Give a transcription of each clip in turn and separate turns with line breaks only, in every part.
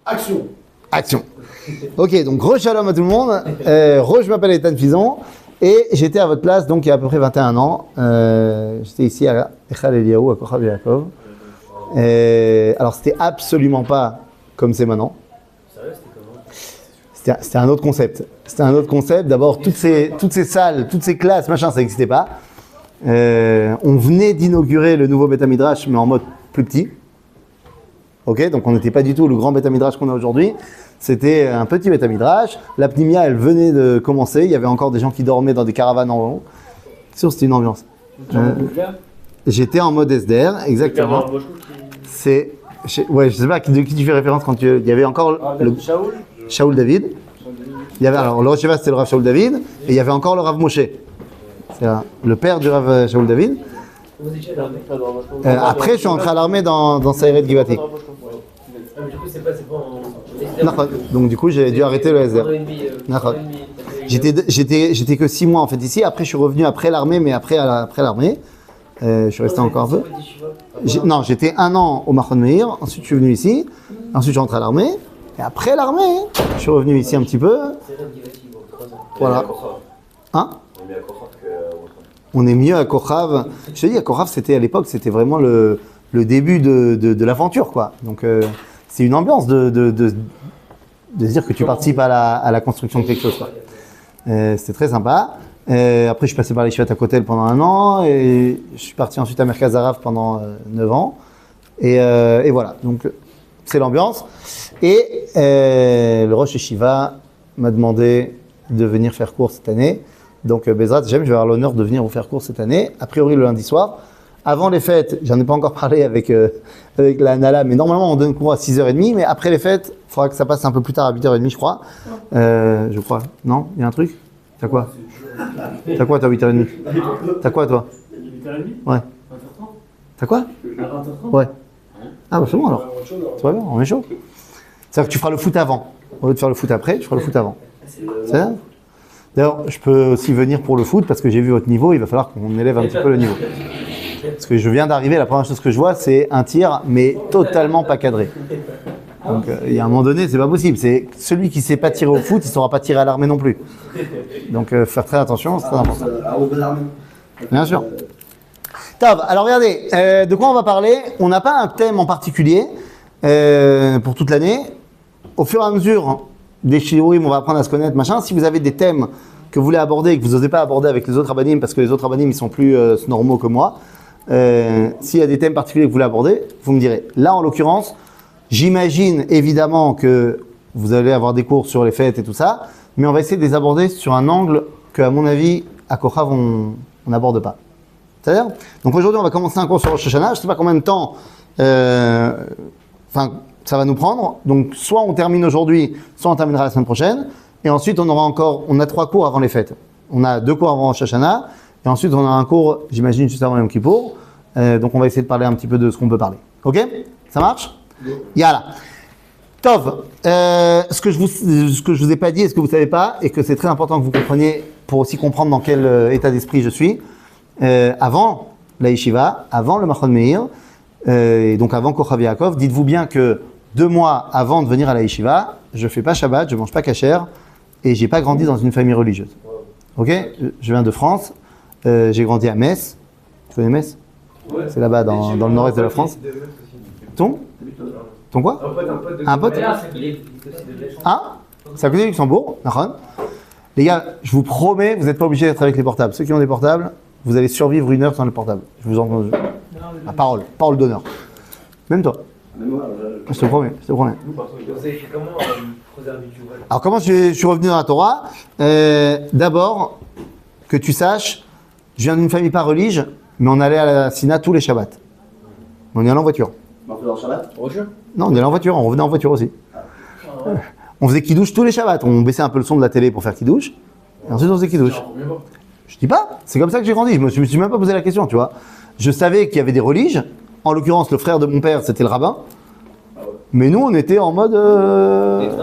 Action. Ok, donc Shalom à tout le monde. Je m'appelle Ethan Fison et j'étais à votre place donc il y a à peu près 21 ans. J'étais ici à Echal Eliyahu, à Kochav Yaakov. Alors c'était absolument pas comme c'est maintenant. C'était un autre concept. D'abord, toutes ces salles, toutes ces classes, machin, ça n'existait pas. On venait d'inaugurer le nouveau Beth Midrash, mais en mode plus petit. Ok, donc on n'était pas du tout le grand Beth Midrash qu'on a aujourd'hui. C'était un petit Beth Midrash. La Pnimia, elle venait de commencer. Il y avait encore des gens qui dormaient dans des caravanes en haut. C'est sûr, c'était une ambiance. J'étais en mode SDR, exactement. Ouais, je sais pas de qui tu fais référence quand il y avait encore Shaul David. Il y avait, alors le Rosh Yeshiva, c'était le Rav Shaul David, et il y avait encore le Rav Moshe. C'est le père du Rav Shaul David. Après, je suis entré à l'armée dans Saïret Givati. Donc du coup, j'ai dû arrêter le SDR. J'étais que 6 mois en fait ici. Après, je suis revenu après l'armée, mais après l'armée, je suis resté encore un peu. Non, j'étais 1 an au Machon Meir. Ensuite, je suis venu ici. Ensuite, je suis rentré à l'armée. Et après l'armée, je suis revenu ici un petit peu. Voilà. Hein? On est mieux à Kochav. Je te dis, à Kochav, à l'époque, c'était vraiment le début de l'aventure, quoi. Donc, c'est une ambiance de se dire que tu participes à la construction de quelque chose, quoi. C'était très sympa. Après, je suis passé par les Yeshivat à Kotel pendant 1 an. Et je suis parti ensuite à Merkaz Harav pendant 9 ans. Et voilà. Donc, c'est l'ambiance. Et le Rosh Yeshiva m'a demandé de venir faire cours cette année. Donc, Bezrat, je vais avoir l'honneur de venir vous faire cours cette année. A priori, le lundi soir. Avant les fêtes, j'en ai pas encore parlé avec la Nala, mais normalement, on donne cours à 6h30. Mais après les fêtes, il faudra que ça passe un peu plus tard, à 8h30, je crois. Je crois. Non? Il y a un truc? T'as quoi? T'as quoi, toi, 8h30? T'as quoi, toi?
8h30?
Ouais.
20h30?
T'as quoi?
20h30?
Ouais. Ah, bah c'est bon alors. C'est pas bien, on est chaud. C'est-à-dire que tu feras le foot avant. Au lieu de faire le foot après, tu feras le foot avant. C'est ça? D'ailleurs, je peux aussi venir pour le foot parce que j'ai vu votre niveau, il va falloir qu'on élève un petit peu le niveau. Parce que je viens d'arriver, la première chose que je vois, c'est un tir, mais totalement pas cadré. Donc, il y a un moment donné, c'est pas possible. C'est celui qui sait pas tirer au foot, il saura pas tirer à l'armée non plus. Donc, faire très attention, c'est très important. Bien sûr. Top, alors regardez, de quoi on va parler? On n'a pas un thème en particulier pour toute l'année. Au fur et à mesure des shiurim, on va apprendre à se connaître, machin. Si vous avez des thèmes que vous voulez aborder et que vous n'osez pas aborder avec les autres rabbanim, parce que les autres rabbanim, ils sont plus normaux que moi, s'il y a des thèmes particuliers que vous voulez aborder, vous me direz. Là, en l'occurrence, j'imagine évidemment que vous allez avoir des cours sur les fêtes et tout ça, mais on va essayer de les aborder sur un angle que, à mon avis, à Kochav, on n'aborde pas. C'est-à-dire, donc aujourd'hui, on va commencer un cours sur Rosh Hashanah. Je ne sais pas combien de temps ça va nous prendre. Donc, soit on termine aujourd'hui, soit on terminera la semaine prochaine. Et ensuite, on a 3 cours avant les fêtes. On a 2 cours avant Rosh Hashanah. Et ensuite, on a un cours, j'imagine, juste avant Yom Kippour. Donc, on va essayer de parler un petit peu de ce qu'on peut parler. Ok? Ça marche? Yalla. Tov. Ce que je vous ai pas dit et ce que vous savez pas, et que c'est très important que vous compreniez pour aussi comprendre dans quel état d'esprit je suis. Avant la Yeshiva, avant le Machon Meir, et donc avant Kochav Yaakov, dites-vous bien que 2 mois avant de venir à la Yeshiva, je fais pas Shabbat, je mange pas kasher, et j'ai pas grandi dans une famille religieuse. Ok? Je viens de France, j'ai grandi à Metz. Tu connais Metz? Ouais. C'est là-bas dans le nord-est de la France. Ton quoi? Un pote? Ah? C'est à côté du Luxembourg, d'accord. Les gars, je vous promets, vous n'êtes pas obligés d'être avec les portables. Ceux qui ont des portables, vous allez survivre 1 heure sans le portable. Je vous en la parole d'honneur. Même toi. Je te promets.
Vous avez fait comment
Alors comment je suis revenu dans la Torah? D'abord, que tu saches, je viens d'une famille pas religieuse, mais on allait à la Sina tous les Shabbats. On y allait en voiture.
On faisait en Shabbat?
Non, on y allait en voiture, on revenait en voiture aussi. On faisait Kiddush tous les Shabbats. On baissait un peu le son de la télé pour faire Kiddush. Et ensuite on faisait Kiddush. Je dis pas, c'est comme ça que j'ai grandi. Je me suis même pas posé la question, tu vois. Je savais qu'il y avait des religieux. En l'occurrence, le frère de mon père, c'était le rabbin. Mais nous, on était en mode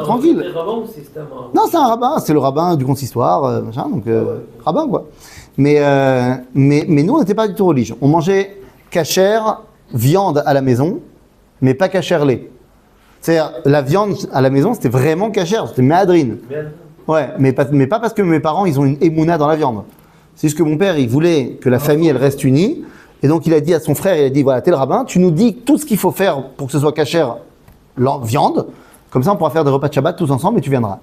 tranquille.
C'est un rabbin ou c'est un...
Non, c'est un rabbin. C'est le rabbin du consistoire, machin. Donc, rabbin, quoi. Mais nous, on n'était pas du tout religieux. On mangeait kasher, viande à la maison, mais pas kasher lait. C'est-à-dire, la viande à la maison, c'était vraiment cachère, c'était méadrine.
Merde.
Ouais, mais pas parce que mes parents, ils ont une émouna dans la viande. C'est juste que mon père, il voulait que la famille, elle reste unie. Et donc, il a dit à son frère, il a dit, voilà, t'es le rabbin, tu nous dis tout ce qu'il faut faire pour que ce soit cachère, viande. Comme ça, on pourra faire des repas de Shabbat tous ensemble et tu viendras.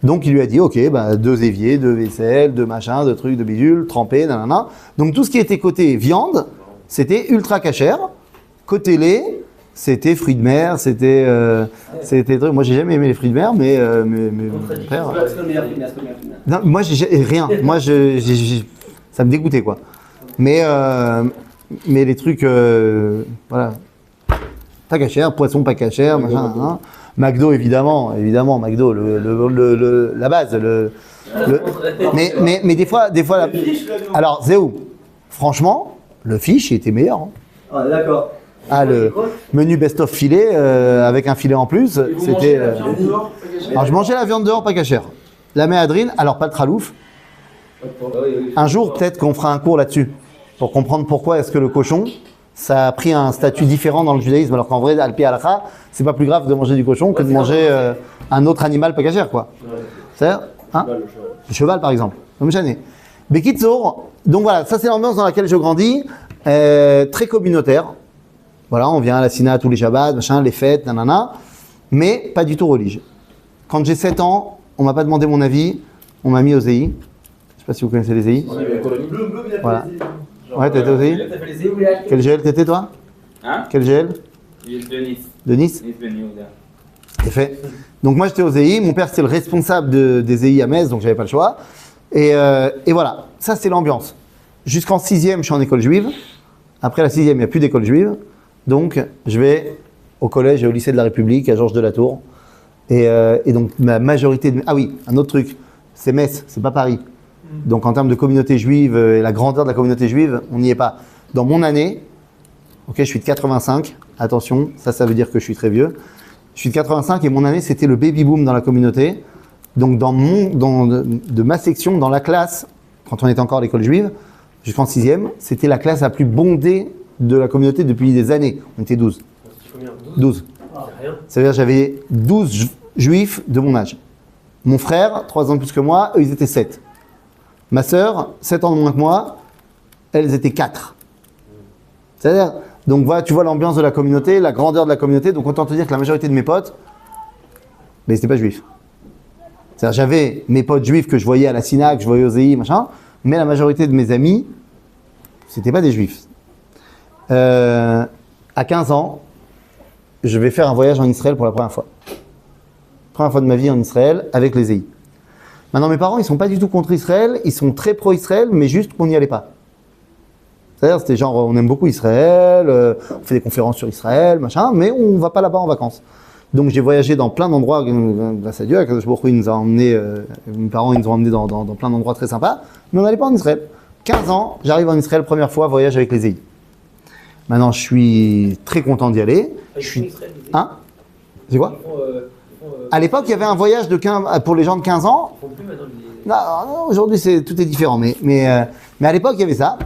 Donc, il lui a dit, ok, bah, 2 éviers, 2 vaisselles, 2 machins, 2 trucs, 2 bidules, trempés, nanana. Donc, tout ce qui était côté viande, c'était ultra cachère. Côté lait, c'était fruits de mer, c'était trucs. Moi, j'ai jamais aimé les fruits de mer, mais mon père. Non, moi, j'ai rien. Moi, ça me dégoûtait, quoi. Mais les trucs, voilà, pas cachère, poisson pas cachère, machin, hein. McDo, évidemment, McDo, la base, mais des fois, alors, Zéou, franchement, le fish, il était meilleur, hein.
Ah, d'accord.
Ah, le menu best-of filet, avec un filet en plus, c'était... Alors, je mangeais la viande dehors, pas cachère. La méadrine, alors pas le tralouf. Un jour, peut-être qu'on fera un cours là-dessus, pour comprendre pourquoi est-ce que le cochon, ça a pris un statut différent dans le judaïsme, alors qu'en vrai, al-pi halakha, c'est pas plus grave de manger du cochon que de manger un autre animal pas cachère, quoi. C'est-à-dire, hein, le cheval, par exemple. Comme jamais. Bekitsour, donc voilà, ça c'est l'ambiance dans laquelle je grandis, très communautaire. Voilà, on vient à la Sina tous les Shabbats, machin, les fêtes, nanana, mais pas du tout religieux. Quand j'ai 7 ans, on m'a pas demandé mon avis, on m'a mis au ZI. Je sais pas si vous connaissez les ZI. Voilà. Ouais, t'étais au ZI. Quel GL t'étais, toi?
Hein?
Quel GL?
De Nice.
De Nice?
Nice Ben Yehuda.
C'est fait. Donc moi j'étais au ZI, mon père c'était le responsable des ZI à Metz, donc j'avais pas le choix. Et voilà, ça c'est l'ambiance. Jusqu'en 6e, je suis en école juive. Après la 6e, il n'y a plus d'école juive. Donc je vais au collège et au lycée de la République, à Georges de la Tour. Et donc ma majorité de... Ah oui, un autre truc, c'est Metz, c'est pas Paris. Donc en termes de communauté juive et la grandeur de la communauté juive, on n'y est pas. Dans mon année, ok, je suis de 85, attention, ça veut dire que je suis très vieux. Je suis de 85 et mon année, c'était le baby boom dans la communauté. Donc de ma section, dans la classe, quand on était encore à l'école juive, jusqu'en 6e, c'était la classe la plus bondée de la communauté depuis des années. On était 12. 12. Ça veut dire que j'avais 12 juifs de mon âge. Mon frère, 3 ans de plus que moi, eux, ils étaient 7. Ma sœur, 7 ans de moins que moi, elles étaient 4. C'est-à-dire, donc voilà, tu vois l'ambiance de la communauté, la grandeur de la communauté. Donc autant te dire que la majorité de mes potes, mais ils n'étaient pas juifs. C'est-à-dire, j'avais mes potes juifs que je voyais à la synagogue, que je voyais aux EI, machin, mais la majorité de mes amis, c'était pas des juifs. À 15 ans, je vais faire un voyage en Israël pour la première fois. Première fois de ma vie en Israël avec les EI. Maintenant, mes parents, ils sont pas du tout contre Israël, ils sont très pro-Israël, mais juste qu'on n'y allait pas. C'est-à-dire, c'était genre, on aime beaucoup Israël, on fait des conférences sur Israël, machin, mais on va pas là-bas en vacances. Donc, j'ai voyagé dans plein d'endroits, grâce à Dieu, Akadosh Baruch Hu, il nous a emmenés, mes parents, ils nous ont emmenés dans plein d'endroits très sympas, mais on n'allait pas en Israël. 15 ans, j'arrive en Israël, première fois, voyage avec les EI. Maintenant, je suis très content d'y aller. Je suis... Hein? C'est quoi? À l'époque, il y avait un voyage pour les gens de 15 ans. Non, aujourd'hui, tout est différent. Mais à l'époque, il y avait ça.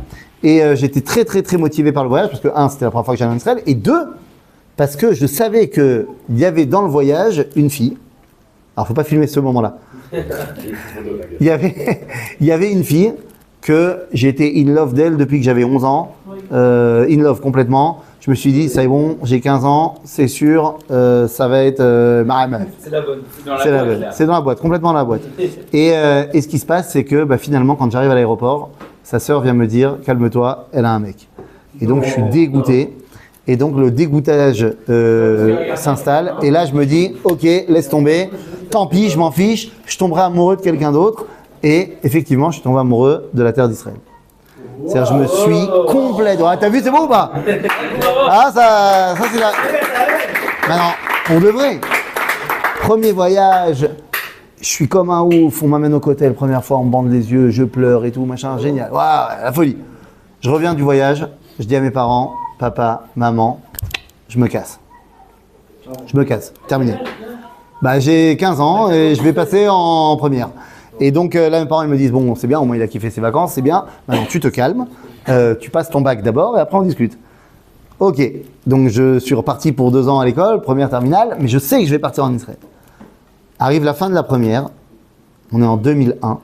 Et j'étais très, très, très motivé par le voyage. Parce que, 1, c'était la première fois que j'allais en Israël. Et 2, parce que je savais qu'il y avait dans le voyage une fille. Alors, il ne faut pas filmer ce moment-là. Il y avait une fille que j'étais in love d'elle depuis que j'avais 11 ans. In love complètement. Je me suis dit, c'est bon, j'ai 15 ans, c'est sûr, ça va être ma meuf.
C'est la bonne.
C'est dans la boîte, complètement dans la boîte. Et ce qui se passe, c'est que finalement, quand j'arrive à l'aéroport, sa sœur vient me dire, calme-toi, elle a un mec. Et donc, je suis dégoûté. Et donc, le dégoûtage s'installe. Et là, je me dis, ok, laisse tomber. Tant pis, je m'en fiche. Je tomberai amoureux de quelqu'un d'autre. Et effectivement, je suis tombé amoureux de la terre d'Israël. C'est-à-dire, je me suis complètement... Ah, t'as vu, c'est beau ou pas? Ah, ça c'est la... Maintenant, on devrait. Premier voyage, je suis comme un ouf, on m'amène au cocktail, première fois, on me bande les yeux, je pleure et tout, machin, génial. Waouh, la folie. Je reviens du voyage, je dis à mes parents, papa, maman, je me casse. Je me casse, terminé. J'ai 15 ans et je vais passer en première. Et donc là, mes parents ils me disent, bon, c'est bien, au moins il a kiffé ses vacances, c'est bien. Maintenant, tu te calmes, tu passes ton bac d'abord et après on discute. Ok, donc je suis reparti pour 2 ans à l'école, première terminale, mais je sais que je vais partir en Israël. Arrive la fin de la première, on est en 2001,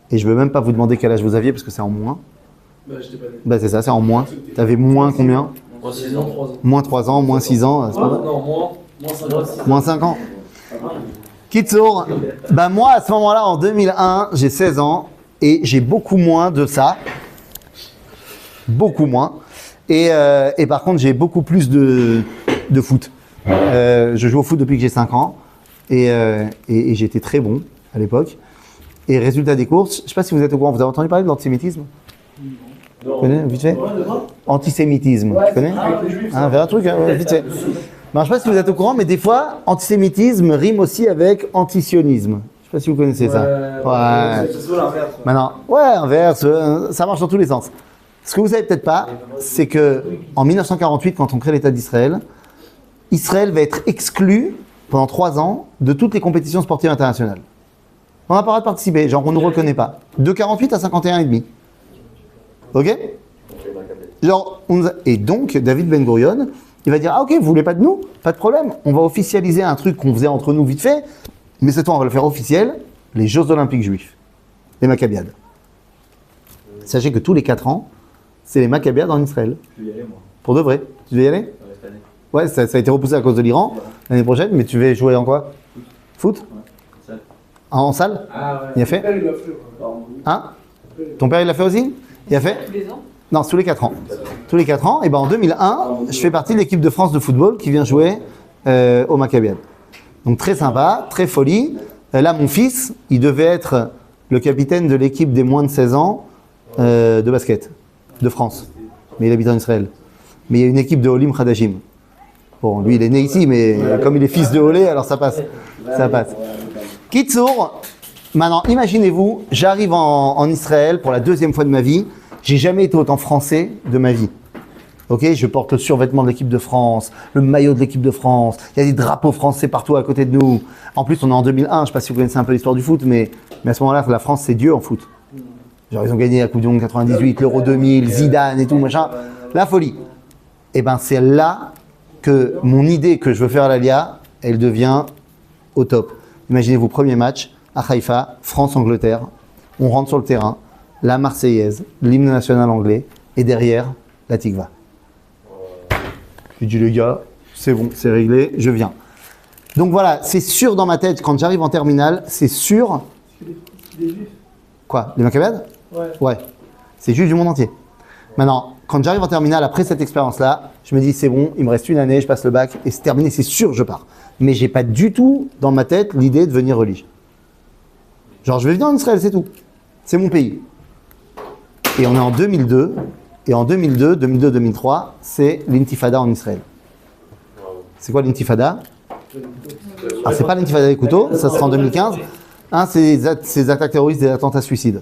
et je ne veux même pas vous demander quel âge vous aviez, parce que c'est en moins.
Bah, j'étais pas né.
Bah c'est ça, c'est en moins. Tu avais moins combien?
Moins 6 ans, 3 ans.
Moins 3 ans, moins 6 ans, c'est pas mal.
Non, moins 5 ans.
Moins 5 ans. Kitsour, bah moi à ce moment-là, en 2001, j'ai 16 ans, et j'ai beaucoup moins de ça. Beaucoup moins. Et par contre, j'ai beaucoup plus de foot. Je joue au foot depuis que j'ai 5 ans, et j'étais très bon à l'époque. Et résultat des courses, je ne sais pas si vous êtes au courant, vous avez entendu parler de l'antisémitisme? Tu connais, vite fait? Antisémitisme, tu connais? Hein, vers un truc, hein, vite fait. Ben, je ne sais pas si vous êtes au courant, mais des fois, antisémitisme rime aussi avec antisionisme. Je ne sais pas si vous connaissez ça. Ouais.
C'est souvent l'inverse.
Maintenant, ouais, inverse, ça marche dans tous les sens. Ce que vous savez peut-être pas, c'est que en 1948, quand on crée l'État d'Israël, Israël va être exclu pendant 3 ans de toutes les compétitions sportives internationales. On n'a pas le droit de participer, genre on ne nous reconnaît pas. De 48 à 51,5. Ok? Genre, et donc, David Ben Gurion, il va dire, ah ok, vous voulez pas de nous? Pas de problème, on va officialiser un truc qu'on faisait entre nous vite fait, mais cette fois on va le faire officiel, les Jeux Olympiques Juifs, les Maccabiades. Sachez que tous les 4 ans, c'est les Maccabiades en Israël.
Je vais y aller, moi.
Pour de vrai. Tu veux y aller?
Ouais, cette année.
Ouais, ça a été repoussé à cause de l'Iran l'année prochaine, mais tu veux jouer en quoi? Foot?
Salle.
En salle?
Ah ouais.
Il a fait?
Il l'a fait, quoi.
Hein? Ton père il l'a fait aussi? Il a fait?
Tous les ans?
Non, c'est tous les 4 ans. Tous les 4 ans, et ben en 2001, je fais partie de l'équipe de France de football qui vient jouer au Maccabiades. Donc très sympa, très folie. Là, mon fils, il devait être le capitaine de l'équipe des moins de 16 ans de basket de France. Mais il habite en Israël. Mais il y a une équipe de Olim Khadashim. Bon, lui, il est né ici, mais comme il est fils de Olé, alors ça passe. Ça passe. Kitsour, maintenant, imaginez-vous, j'arrive en Israël pour la 2e fois de ma vie. J'ai jamais été autant français de ma vie. Ok, je porte le survêtement de l'équipe de France, le maillot de l'équipe de France. Il y a des drapeaux français partout à côté de nous. En plus, on est en 2001. Je ne sais pas si vous connaissez un peu l'histoire du foot, mais à ce moment-là, la France, c'est Dieu en foot. Genre, ils ont gagné la Coupe du Monde 98, l'Euro 2000, Zidane et tout, machin. La folie. Et ben, c'est là que mon idée que je veux faire à l'Alia, elle devient au top. Imaginez-vous, premier match à Haïfa, France-Angleterre. On rentre sur le terrain, la Marseillaise, l'hymne national anglais, et derrière, la Tikva. Je dis, les gars, c'est bon, c'est réglé, je viens. Donc voilà, c'est sûr dans ma tête, quand j'arrive en terminale, c'est sûr.
Des juifs.
Quoi? Les Maccabiades?
Ouais.
Ouais. C'est juste du monde entier. Maintenant, quand j'arrive en terminale, après cette expérience-là, je me dis, c'est bon, il me reste 1 année, je passe le bac, et c'est terminé, c'est sûr, je pars. Mais j'ai pas du tout dans ma tête l'idée de devenir religieux. Genre, je vais venir en Israël, c'est tout. C'est mon pays. Et on est en 2002. Et en 2002-2003, c'est l'intifada en Israël. C'est quoi l'intifada? Ah, c'est pas l'intifada des couteaux, ça sera en 2015. C'est ces attaques terroristes, des attentats suicides.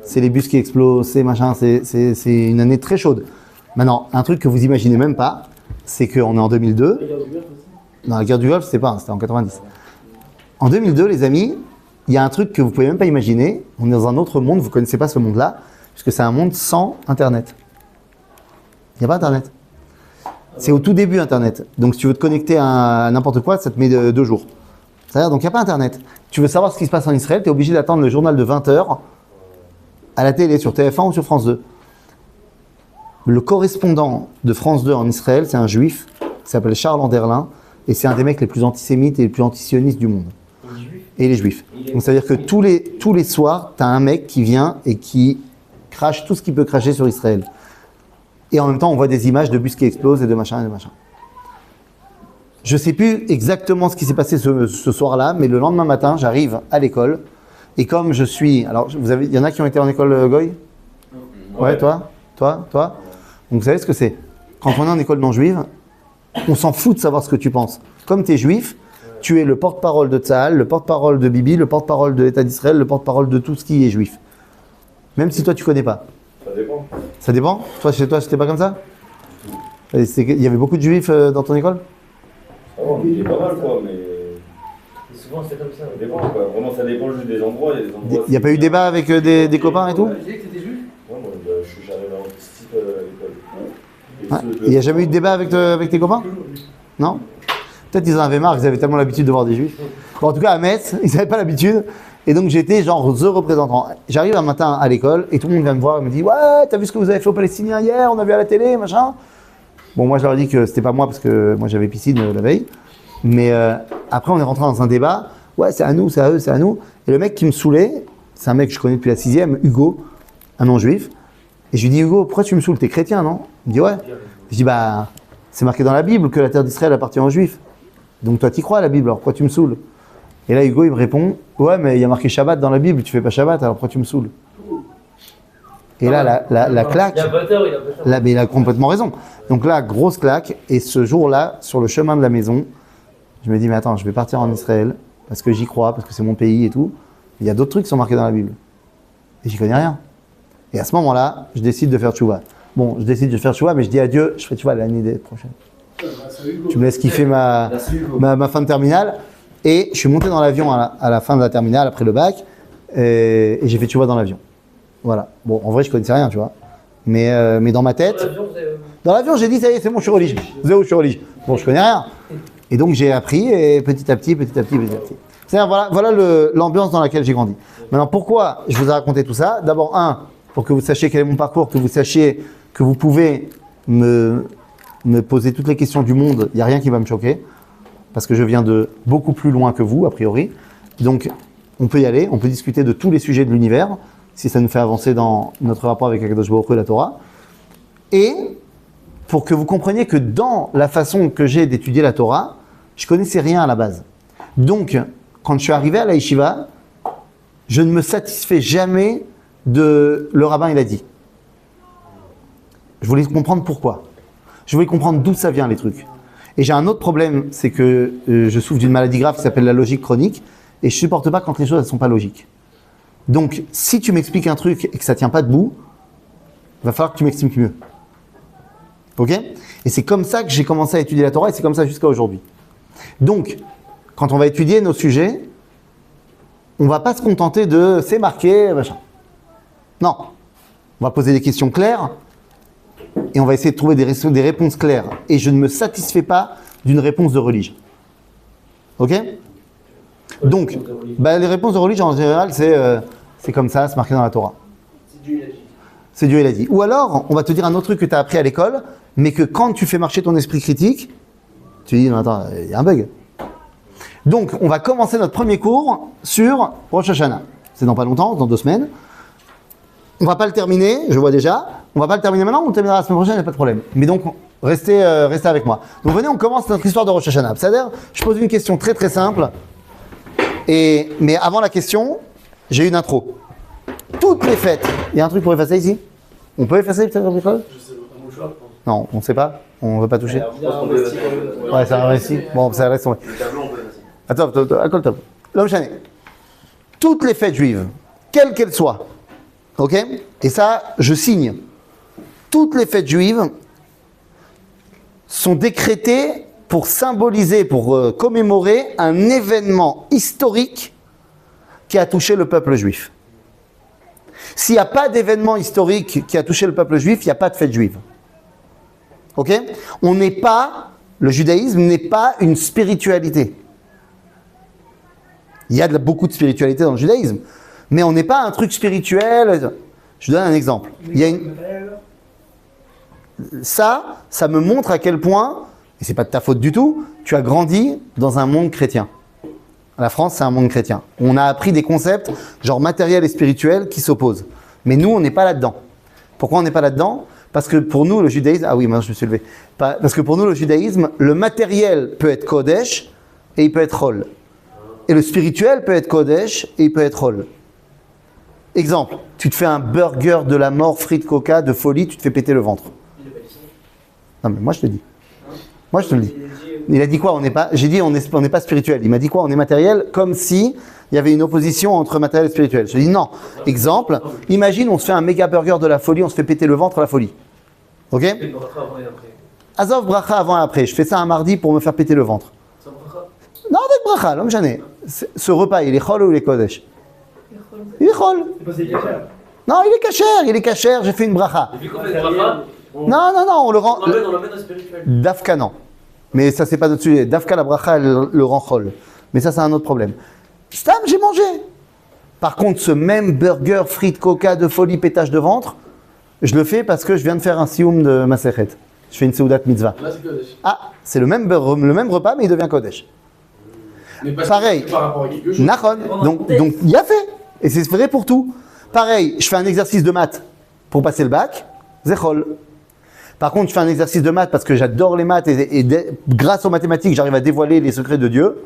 C'est les bus qui explosent, c'est machin, c'est une année très chaude. Maintenant, un truc que vous imaginez même pas, c'est qu'on est en 2002. Non, la guerre du Golfe, c'était pas, c'était en 90. En 2002, les amis, il y a un truc que vous pouvez même pas imaginer. On est dans un autre monde, vous connaissez pas ce monde-là, puisque c'est un monde sans Internet. Il n'y a pas Internet. C'est au tout début Internet. Donc si tu veux te connecter à n'importe quoi, ça te met 2 jours. C'est-à-dire, donc il n'y a pas Internet. Tu veux savoir ce qui se passe en Israël, tu es obligé d'attendre le journal de 20h à la télé, sur TF1 ou sur France 2. Le correspondant de France 2 en Israël, c'est un juif, qui s'appelle Charles Anderlin, et c'est un des mecs les plus antisémites et les plus antisionistes du monde. Et les juifs. Donc ça veut dire que tous les soirs, tu as un mec qui vient et qui crache tout ce qu'il peut cracher sur Israël. Et en même temps, on voit des images de bus qui explosent et de machin et de machin. Je ne sais plus exactement ce qui s'est passé ce soir-là, mais le lendemain matin, j'arrive à l'école. Et comme je suis... Alors, il y en a qui ont été en école Goy? Ouais, toi. Donc, vous savez ce que c'est? Quand on est en école non juive, on s'en fout de savoir ce que tu penses. Comme tu es juif, tu es le porte-parole de Tzahal, le porte-parole de Bibi, le porte-parole de l'État d'Israël, le porte-parole de tout ce qui est juif. Même si toi, tu ne connais pas.
Ça dépend.
Ça dépend? Toi, chez toi, c'était pas comme ça? Il y avait beaucoup de juifs dans ton école?
Oh, il est pas mal, quoi, mais
Souvent, c'est comme ça.
ça dépend, quoi. Vraiment, ça dépend juste des endroits. Il y a des endroits.
Il n'y a pas eu débat avec des copains et tout?
Tu disais que t'étais juif?
Non, moi, j'arrive à anticiper à l'école.
Ouais. Il n'y a jamais eu de débat avec tes copains? Non? Peut-être ils en avaient marre, ils avaient tellement l'habitude de voir des juifs. Bon, en tout cas, à Metz, ils n'avaient pas l'habitude. Et donc, j'étais genre the représentant. J'arrive un matin à l'école et tout le monde vient me voir et me dit « Ouais, t'as vu ce que vous avez fait aux Palestiniens hier? On a vu à la télé, machin. » Bon, moi, je leur ai dit que c'était pas moi parce que moi, j'avais piscine la veille. Mais après, on est rentré dans un débat. Ouais, c'est à nous, c'est à eux, c'est à nous. Et le mec qui me saoulait, c'est un mec que je connais depuis la 6e, Hugo, un non-juif. Et je lui dis « Hugo, pourquoi tu me saoules? T'es chrétien, non ?» Il me dit « Ouais. » Je dis « Bah, c'est marqué dans la Bible que la terre d'Israël appartient aux Juifs. Donc toi, t'y crois à la Bible, alors pourquoi tu me saoules? » Et là, Hugo, il me répond « Ouais, mais il y a marqué Shabbat dans la Bible, tu fais pas Shabbat, alors pourquoi tu me saoules ?» Et là, la claque,
Il a pas tort, il a pas tort.
là, mais il a complètement raison. Donc là, grosse claque. Et ce jour-là, sur le chemin de la maison, je me dis « Mais attends, je vais partir en Israël, parce que j'y crois, parce que c'est mon pays et tout. Il y a d'autres trucs qui sont marqués dans la Bible. Et j'y connais rien. » Et à ce moment-là, je décide de faire tchouva. Bon, je décide de faire tchouva, mais je dis à Dieu, je ferai tchouva l'année prochaine. Tu me laisses kiffer ma fin de terminale. Et je suis monté dans l'avion à la fin de la terminale, après le bac, et j'ai fait tchouva dans l'avion. Voilà. Bon, en vrai, je connaissais rien, tu vois. Mais dans ma tête, dans l'avion, j'ai dit, ça y est, c'est bon, je suis religieux. Zéro, je suis religieux. Bon, je connais rien. Et donc, j'ai appris, et petit à petit. C'est-à-dire, voilà l'ambiance dans laquelle j'ai grandi. Maintenant, pourquoi je vous ai raconté tout ça? D'abord, pour que vous sachiez quel est mon parcours, que vous sachiez que vous pouvez me poser toutes les questions du monde, il n'y a rien qui va me choquer, parce que je viens de beaucoup plus loin que vous, a priori. Donc, on peut y aller, on peut discuter de tous les sujets de l'univers, si ça nous fait avancer dans notre rapport avec Akadosh Baruch Hu et la Torah. Et pour que vous compreniez que dans la façon que j'ai d'étudier la Torah, je connaissais rien à la base. Donc, quand je suis arrivé à la yeshiva, je ne me satisfais jamais de le rabbin il a dit. Je voulais comprendre pourquoi. Je voulais comprendre d'où ça vient les trucs. Et j'ai un autre problème, c'est que je souffre d'une maladie grave qui s'appelle la logique chronique et je supporte pas quand les choses ne sont pas logiques. Donc, si tu m'expliques un truc et que ça tient pas debout, il va falloir que tu m'expliques mieux. Ok? Et c'est comme ça que j'ai commencé à étudier la Torah et c'est comme ça jusqu'à aujourd'hui. Donc, quand on va étudier nos sujets, on va pas se contenter de c'est marqué, machin. Non. On va poser des questions claires et on va essayer de trouver des réponses claires. Et je ne me satisfais pas d'une réponse de religion. Ok? Donc, les réponses de religion en général, c'est comme ça, c'est marqué dans la Torah.
C'est Dieu, il a dit.
C'est Dieu, il a dit. Ou alors, on va te dire un autre truc que tu as appris à l'école, mais que quand tu fais marcher ton esprit critique, tu dis, non, attends, il y a un bug. Donc, on va commencer notre premier cours sur Rosh Hashanah. C'est dans pas longtemps, dans 2 semaines. On va pas le terminer, je vois déjà. On va pas le terminer maintenant, on le terminera la semaine prochaine, il n'y a pas de problème. Mais donc, restez avec moi. Donc, venez, on commence notre histoire de Rosh Hashanah. C'est-à-dire, je pose une question très très simple. Mais avant la question, j'ai une intro. Toutes les fêtes. Il y a un truc pour effacer ici? On peut effacer peut-être quelque chose?
Je sais pas, un mouchoir, je pense.
Non, on ne sait pas. On ne veut pas toucher.
Ouais,
Ouais, ça reste ici. Bon, ça reste.
Le tableau, on peut le passer.
Attends, accorde-toi. L'homme chané. Toutes les fêtes juives, quelles qu'elles soient, ok? Et ça, je signe. Toutes les fêtes juives sont décrétées pour symboliser, pour commémorer un événement historique qui a touché le peuple juif. S'il n'y a pas d'événement historique qui a touché le peuple juif, il n'y a pas de fête juive. Ok? Le judaïsme n'est pas une spiritualité. Il y a beaucoup de spiritualité dans le judaïsme, mais on n'est pas un truc spirituel. Je donne un exemple. Ça me montre à quel point, et c'est pas de ta faute du tout, tu as grandi dans un monde chrétien. La France, c'est un monde chrétien. On a appris des concepts, genre matériel et spirituel, qui s'opposent. Mais nous, on n'est pas là-dedans. Pourquoi on n'est pas là-dedans? Parce que pour nous, le judaïsme... Ah oui, moi je me suis levé. Parce que pour nous, le judaïsme, le matériel peut être Kodesh et il peut être Hol. Et le spirituel peut être Kodesh et il peut être Hol. Exemple, tu te fais un burger de la mort, frites coca, de folie, tu te fais péter le ventre. Non mais moi je te dis. Moi je te le dis. Il a dit quoi? J'ai dit on n'est pas spirituel. Il m'a dit quoi? On est matériel, comme si il y avait une opposition entre matériel et spirituel. Je lui ai dit non. Exemple, imagine on se fait un méga burger de la folie, on se fait péter le ventre à la folie. Ok? Azov bracha avant et après. Je fais ça un mardi pour me faire péter le ventre. Non, avec bracha, l'homme jamais. Ce repas, il est chol ou il est kodesh? Il est chol. Non, il est cachère, j'ai fait une bracha.
Depuis qu'on fait le bracha,
Non, on le rend.
On l'emmène au spirituel.
Dafka, non. Mais ça, c'est pas notre sujet. Dafka, la bracha, elle le rend chol. Mais ça, c'est un autre problème. Stam, j'ai mangé. Par contre, ce même burger, frites, coca, de folie, pétage de ventre, je le fais parce que je viens de faire un sioum de Masechet. Je fais une seudat mitzvah.
Là, c'est Kodesh.
Ah, c'est le même repas, mais il devient Kodesh.
Mais parce
Pareil.
que c'est par rapport à quelque chose.
Nachon. Donc, il y a fait. Et c'est vrai pour tout. Pareil, je fais un exercice de maths pour passer le bac, Zechol. Par contre, je fais un exercice de maths parce que j'adore les maths et grâce aux mathématiques, j'arrive à dévoiler les secrets de Dieu.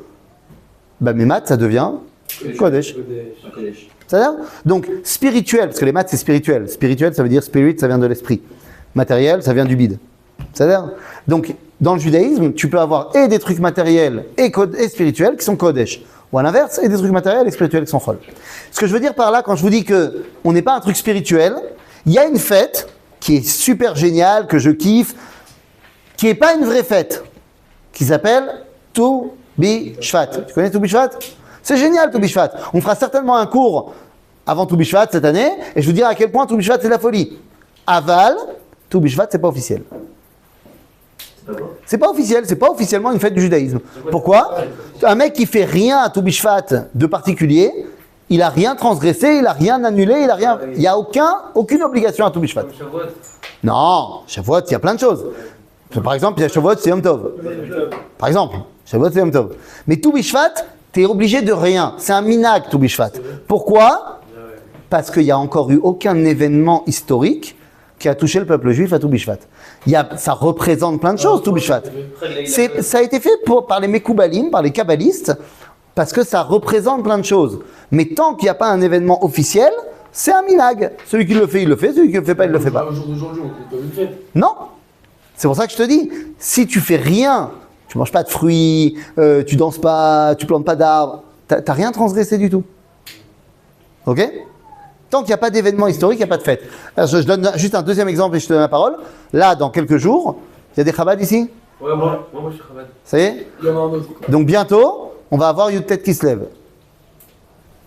Bah, mes maths, ça devient Kodesh. C'est-à-dire, donc, spirituel, parce que les maths, c'est spirituel. Spirituel, ça veut dire spirit, ça vient de l'esprit. Matériel, ça vient du bide. C'est-à-dire, donc, dans le judaïsme, tu peux avoir et des trucs matériels et spirituels qui sont Kodesh. Ou à l'inverse, et des trucs matériels et spirituels qui sont Chol. Ce que je veux dire par là, quand je vous dis qu'on n'est pas un truc spirituel, il y a une fête qui est super géniale, que je kiffe, qui n'est pas une vraie fête, qui s'appelle Tu Bishvat. Tu connais Tu Bishvat? C'est génial, Tu Bishvat. On fera certainement un cours avant Tu Bishvat cette année, et je vous dirai à quel point Tu Bishvat c'est la folie. Aval, Tu Bishvat c'est pas officiel. C'est pas officiel, c'est pas officiellement une fête du judaïsme. Pourquoi? Un mec qui fait rien à Tu Bishvat de particulier, il a rien transgressé, il a rien annulé, il y a aucune obligation à Tu Bishvat.
Comme Shavuot.
Non, Shavuot, il y a plein de choses. Par exemple, il y a Shavuot, c'est Yom Tov. Par exemple, Shavuot, c'est Yom Tov. Mais Tu Bishvat, tu es obligé de rien. C'est un minag, Tu Bishvat. Pourquoi? Parce qu'il n'y a encore eu aucun événement historique qui a touché le peuple juif à Tu Bishvat. Ça représente plein de choses, Tu Bishvat. Ça a été fait par les Mekoubalim, par les kabbalistes, parce que ça représente plein de choses. Mais tant qu'il n'y a pas un événement officiel, c'est un minag. Celui qui le fait, il le fait. Celui qui ne le fait pas, il ne le fait pas.
Au jour d'aujourd'hui, on compte comme une fête.
Non. C'est pour ça que je te dis, si tu fais rien, tu manges pas de fruits, tu danses pas, tu plantes pas d'arbres, t'as rien transgressé du tout. Ok? Tant qu'il n'y a pas d'événement historique, il n'y a pas de fête. Alors, je donne juste un deuxième exemple et je te donne la parole. Là, dans quelques jours, il y a des Chabad ici?
Ouais, moi je suis Chabad.
Ça y est?
Il y en a un autre.
Donc bientôt, on va avoir Yud Tet qui se lève.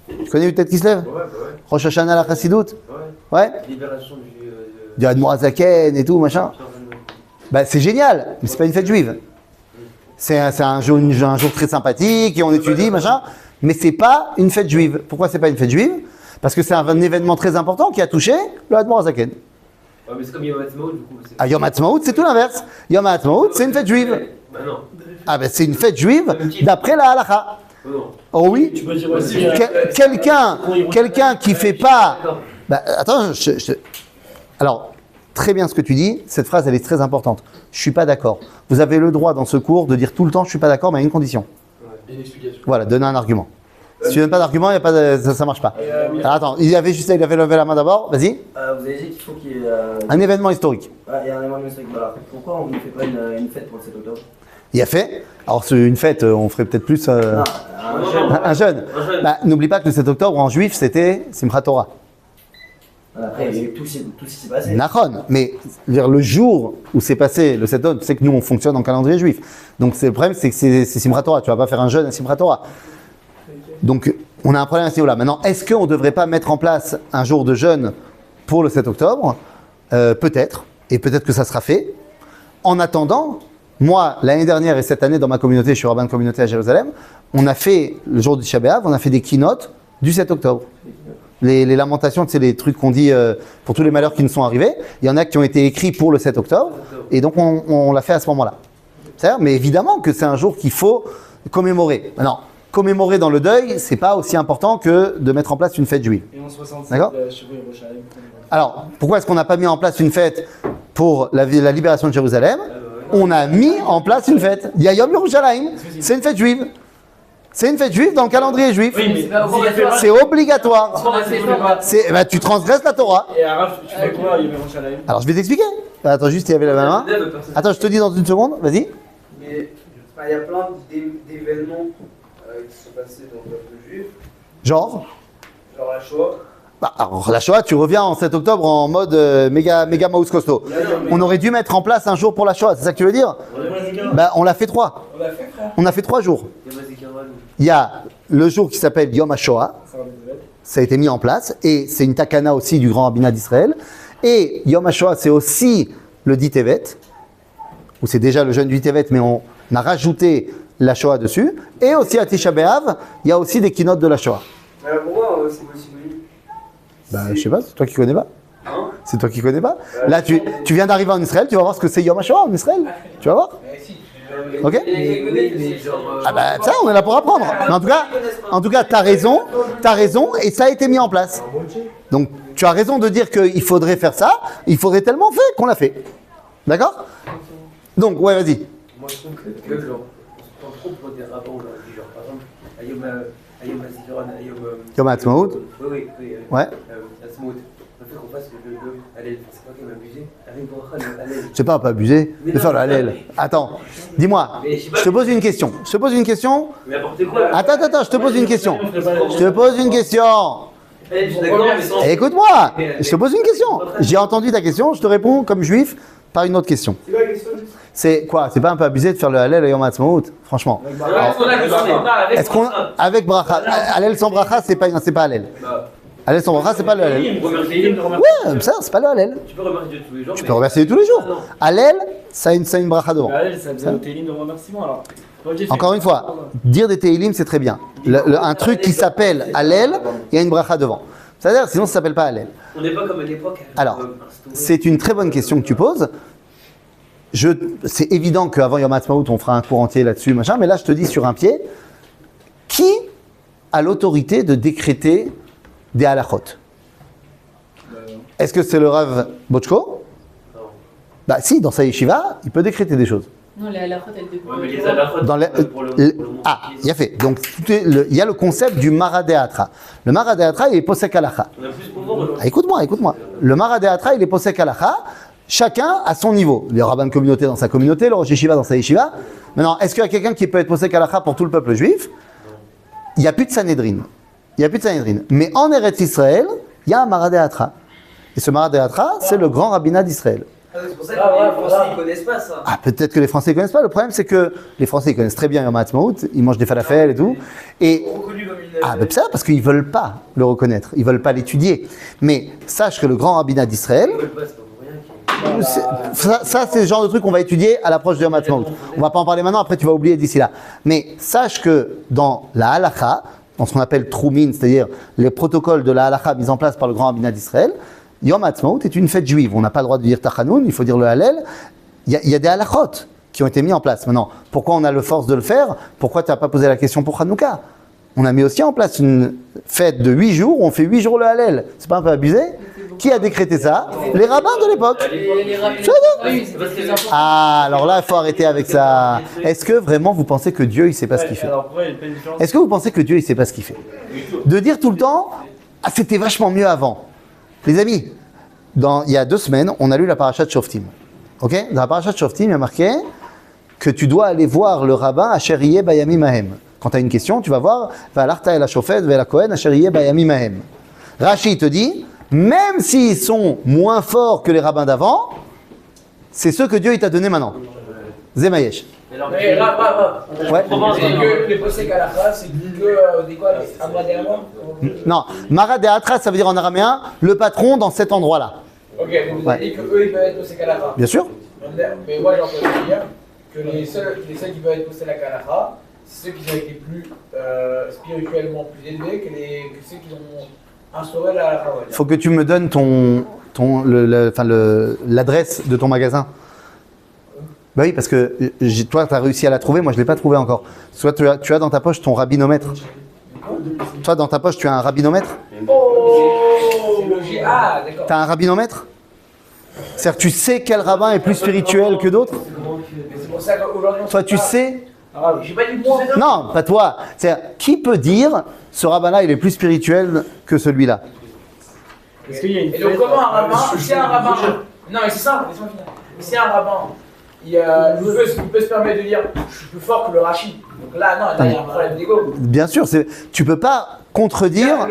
Tu connais Yud Tet qui se lève?
Ouais.
Rosh Hashanah la Chassidout? Ouais?
Libération
Du Admorazaken et tout, machin. Bah, c'est génial, mais c'est pas une fête juive. C'est un jour très sympathique et on étudie, machin. Mais c'est pas une fête juive. Pourquoi c'est pas une fête juive? Parce que c'est un événement très important qui a touché le Admorazaken.
Ouais, mais c'est comme Yom Ha'atzmaut, du coup.
Ah, Yom Ha'atzmaut, c'est tout l'inverse. Yom Ha'atzmaut, c'est une fête juive.
Bah non.
Ah, ben c'est une fête juive d'après la halakha.
Oh non.
Oh oui.
Tu peux dire aussi.
Quelqu'un qui fait pas. Bah, attends, alors, très bien ce que tu dis. Cette phrase, elle est très importante. Je suis pas d'accord. Vous avez le droit dans ce cours de dire tout le temps je suis pas d'accord, mais à une condition.
Une explication.
Voilà, donner un argument. Si tu donnes pas d'argument, ça marche pas. Alors, attends, il avait levé la main d'abord. Vas-y.
Vous avez dit qu'il faut qu'il y ait
Un événement historique.
il y a un événement historique. Voilà. Pourquoi on ne fait pas une fête pour le 7 octobre?
Il a fait. Alors, c'est une fête, on ferait peut-être plus
Non,
un jeûne. Bah, n'oublie pas que le 7 octobre, en juif, c'était Simchat Torah.
après, il y a eu tout ce qui s'est passé.
Nachon, mais vers le jour où c'est passé le 7 octobre, tu sais que nous on fonctionne en calendrier juif. Donc le problème c'est que c'est Simchat Torah, tu vas pas faire un jeûne à Simchat Torah. Donc on a un problème à ce niveau-là. Maintenant, est-ce qu'on ne devrait pas mettre en place un jour de jeûne pour le 7 octobre? Peut-être, et peut-être que ça sera fait. En attendant, moi l'année dernière et cette année dans ma communauté, je suis rabbin de communauté à Jérusalem, on a fait le jour du Shabbat, on a fait des keynotes du 7 octobre. Les lamentations, c'est les trucs qu'on dit pour tous les malheurs qui nous sont arrivés. Il y en a qui ont été écrits pour le 7 octobre, et donc on l'a fait à ce moment-là. C'est-à-dire, mais évidemment que c'est un jour qu'il faut commémorer. Maintenant, commémorer dans le deuil, c'est pas aussi important que de mettre en place une fête juive.
Et en 67,
D'accord. Alors, pourquoi est-ce qu'on n'a pas mis en place une fête pour la libération de Jérusalem? On a mis en place une fête. Il y a Yom Yerushalayim, c'est une fête juive. C'est une fête juive dans le calendrier juif.
Oui, mais
C'est obligatoire. Bah, tu transgresses la Torah.
Et Araf, tu fais quoi, Yom Yerushalayim?
Alors je vais t'expliquer. Attends, juste il y avait la main. Attends, je te dis dans une seconde, vas-y.
Mais il y a plein d'événements qui sont passés dans le peuple juif,
Genre
genre la Shoah.
bah, alors la Shoah, tu reviens en 7 octobre en mode méga Maus costaud. On aurait dû mettre en place un jour pour la Shoah, c'est ça que tu veux dire? Bah, on l'a fait 3.
On l'a fait, frère.
On a fait 3 jours. Il y a le jour qui s'appelle Yom HaShoah, ça a été mis en place, et c'est une takana aussi du grand rabbinat d'Israël. Et Yom HaShoah, c'est aussi le 10 Tevet, où c'est déjà le jeûne du Tevet, mais on a rajouté la Shoah dessus. Et aussi à Tisha B'Av, il y a aussi des keynotes de la Shoah.
Alors pourquoi c'est possible?
Bah, je sais pas, c'est toi qui connais pas.
Hein?
C'est toi qui connais pas. Là, tu viens d'arriver en Israël, tu vas voir ce que c'est Yom HaShoah en Israël. Tu vas voir. Ok. Ah bah ça, on est là pour apprendre. Mais en tout cas, t'as raison, et ça a été mis en place. Donc, tu as raison de dire qu'il faudrait faire ça. Il faudrait tellement faire qu'on l'a fait. D'accord? Donc, ouais, vas-y.
Moi, je trouve que genre, on se prend trop pour des rabbins aujourd'hui. Genre, par exemple, Ayom Hazikaron,
Yom HaAtzmaut.
Oui.
Ouais.
Hatzmaut. Le fait qu'on fasse le Hallel, c'est pas quand même abusé. Avec Bracha, le Hallel.
C'est pas abusé de faire le Hallel. Attends, dis-moi, je te pose une question.
Mais n'importe quoi.
Attends, je te pose une question.
Je suis d'accord, mais sans.
Écoute-moi, je te pose une question. J'ai entendu ta question, je te réponds comme juif par une autre question.
C'est quoi la question?
C'est quoi? C'est pas un peu abusé de faire le Hallel à Yom HaAtzmaut? Franchement. Est-ce qu'on avec bracha, Hallel sans bracha, c'est pas Hallel. Hallel sans bracha, c'est pas le Hallel. Ouais, ça, c'est pas le Hallel.
Tu peux remercier Dieu tous les jours.
Tu peux remercier Dieu tous les jours. Hallel, ça a une bracha devant.
Hallel, ça faisait au Télim de remerciement alors.
Encore une fois, dire des Tehillim, c'est très bien. Un truc qui s'appelle Hallel, il y a une bracha devant. C'est-à-dire, sinon ça s'appelle pas Hallel.
On n'est pas comme à l'époque.
Alors, c'est une très bonne question que tu poses. C'est évident qu'avant Yom HaAtzmaut, on fera un cours entier là-dessus, machin, mais là, je te dis sur un pied, qui a l'autorité de décréter des halachot? Est-ce que c'est le Rav Bochko?
Non.
Bah si, dans sa yeshiva, il peut décréter des choses.
Non, les halachot, elles
Ouais, mais les
dépendent.
halachot,
Dans les-
pour le
Ah, il y a fait. Donc, il y a le concept du Maradéatra. Le Maradéatra, il est posek halacha.
On a plus de pouvoir aujourd'hui.
Ah, écoute-moi. Le Maradéatra, il est posek halacha. Chacun à son niveau. Le rabbin de communauté dans sa communauté, le rosh yeshiva dans sa yeshiva. Maintenant, est-ce qu'il y a quelqu'un qui peut être posek halacha pour tout le peuple juif? Il n'y a plus de Sanhedrin. Mais en Eretz Israël, il y a un Maradéatra. Et ce Maradéatra, c'est le grand rabbinat d'Israël.
C'est pour ça que les Français ils connaissent pas ça.
Ah, peut-être que les Français ne connaissent pas. Le problème, c'est que les Français ils connaissent très bien Yom HaAtzmaut. Ils mangent des falafels et tout. Et
Reconnu comme une.
ah, ben ça, parce qu'ils ne veulent pas le reconnaître. Ils ne veulent pas l'étudier. Mais sache que le grand rabbinat d'Israël,
Ils veulent pas, c'est pas pour rien
ça, c'est le genre de truc qu'on va étudier à l'approche de Yom HaAtzmaut. On ne va pas en parler maintenant, après tu vas oublier d'ici là. Mais sache que dans la halakha, dans ce qu'on appelle Troumin, c'est-à-dire les protocoles de la halakha mis en place par le grand rabbinat d'Israël, Yom HaAtzmaut est une fête juive. On n'a pas le droit de dire Tachanoun, il faut dire le Hallel. Il y a des halakhot qui ont été mis en place. Maintenant, pourquoi on a le force de le faire? Pourquoi tu n'as pas posé la question pour Hanouka? On a mis aussi en place une fête de 8 jours, où on fait 8 jours le Hallel. C'est pas un peu abusé? Qui a décrété ça? Les rabbins de l'époque.
Les rabbins.
Ça va.
Oui, c'est parce que c'est important.
Ah, alors là, il faut arrêter avec ça. Est-ce que vraiment vous pensez que Dieu, il sait pas ce qu'il fait?
Alors pourquoi il n'y a pas une différence?
Est-ce que vous pensez que Dieu, il sait pas ce qu'il fait? De dire tout le temps, ah, c'était vachement mieux avant. Les amis, il y a 2 semaines, on a lu la paracha de Shoftim. Ok? Dans la paracha de Shoftim, il y a marqué que tu dois aller voir le rabbin Asher Yeh Bayami Mahem. Quand tu as une question, tu vas voir Va'alarta el Hashofet ve'el Kohen Asher Yeh Bayami Mahem. Rashi te dit, même s'ils sont moins forts que les rabbins d'avant, c'est ceux que Dieu il t'a donné maintenant. Zemayesh.
Mais là,
Ouais.
c'est que les posséques à la phrase, c'est que des quoi, abradément.
Non, Mara de Atra, ça veut dire en araméen le patron dans cet endroit-là.
Ok, donc vous avez dit qu'eux ils peuvent être posséques à la phrase.
Bien sûr.
Mais moi j'ai entendu dire que les seuls qui peuvent être posséques à la phrase, c'est ceux qui ont été plus spirituellement plus élevés que ceux qui ont instauré la halakha.
Il faut que tu me donnes l'adresse de ton magasin. Bah oui, parce que toi, tu as réussi à la trouver, moi je ne l'ai pas trouvée encore. Soit tu as dans ta poche ton rabbinomètre. Toi, dans ta poche, tu as un rabbinomètre.
Oh, logique. Ah, d'accord.
Tu as un rabbinomètre. C'est-à-dire, tu sais quel rabbin est plus spirituel que d'autres.
C'est pour ça qu'aujourd'hui.
Toi, tu sais.
J'ai pas dit moi.
Non, pas toi. C'est-à-dire, qui peut dire ce rabbin-là, il est plus spirituel que celui-là?
Est-ce qu'il y a une
Et donc
fête
comment un rabbin, si un rabbin, non mais c'est ça, laisse-moi finir. Si un rabbin, il peut se permettre de dire je suis plus fort que le Rashi. Donc là, non, il y a un problème d'ego.
Bien sûr, tu peux pas contredire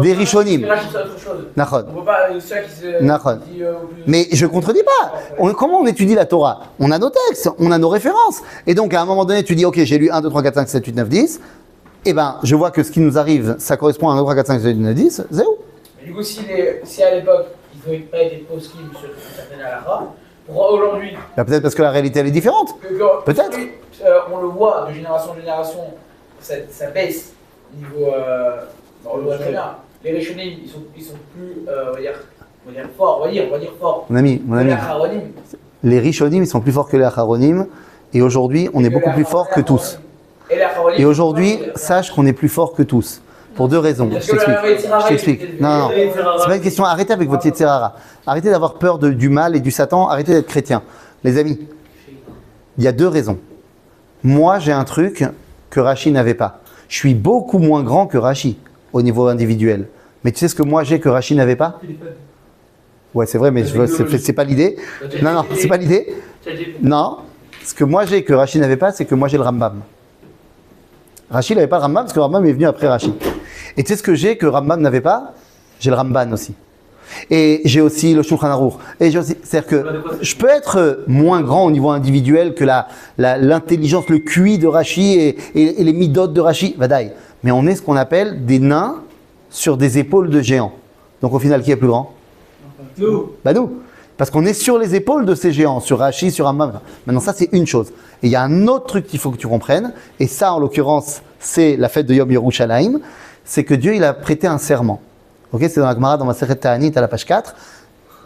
des rishonim.
Le Rashi c'est autre chose.
Nachon.
On peut pas ceux qui se
Nachon.
dit,
Mais je contredis pas. Comment on étudie la Torah? On a nos textes, on a nos références. Et donc, à un moment donné, tu dis, ok, j'ai lu 1, 2, 3, 4, 5, 7, 8, 9, 10. Eh ben, je vois que ce qui nous arrive, ça correspond à 1, 2, 3, 4, 5, 7, 8, 9, 10. C'est où?
Mais du coup, si à l'époque, ils n'avaient pas été poskim sur certaines halakha, Pourquoi aujourd'hui
Bah, peut-être parce que la réalité elle est différente. Peut-être.
On le voit de génération en génération, ça baisse niveau. On le voit très bien. Les Rishonim, ils sont plus, on va dire forts, on va dire forts.
Mon ami,
Les Acharonim.
les Rishonim ils sont plus forts que les Acharonim et aujourd'hui on est beaucoup plus forts que tous. Et aujourd'hui, sache qu'on est plus fort que tous. Pour deux raisons. Je t'explique. Non, c'est pas une question. Arrêtez avec votre Yetzirara. Arrêtez d'avoir peur du mal et du Satan. Arrêtez d'être chrétien. Les amis, il y a deux raisons. Moi, j'ai un truc que Rachi n'avait pas. Je suis beaucoup moins grand que Rachi au niveau individuel. Mais tu sais ce que moi j'ai que Rachi n'avait pas? Ouais, c'est vrai, mais c'est pas l'idée. Non, c'est pas l'idée. Non, ce que moi j'ai que Rachi n'avait pas, c'est que moi j'ai le Rambam. Rachi n'avait pas le Rambam parce que le Rambam est venu après Rachi. Et tu sais ce que j'ai que Rambam n'avait pas? J'ai le Ramban aussi. Et j'ai aussi le Shulchan Aruch. Et j'ai aussi, c'est-à-dire que je peux être moins grand au niveau individuel que l'intelligence, le QI de Rachi et les midotes de Rachi, Vadaï. Mais on est ce qu'on appelle des nains sur des épaules de géants. Donc au final, qui est plus grand?
Nous.
Bah nous. Parce qu'on est sur les épaules de ces géants, sur Rachi, sur Rambam. Maintenant ça c'est une chose. Et il y a un autre truc qu'il faut que tu comprennes, et ça en l'occurrence c'est la fête de Yom Yerushalayim, c'est que Dieu il a prêté un serment. Ok, c'est dans la Gemara, dans Masechet Ta'anit à la page 4.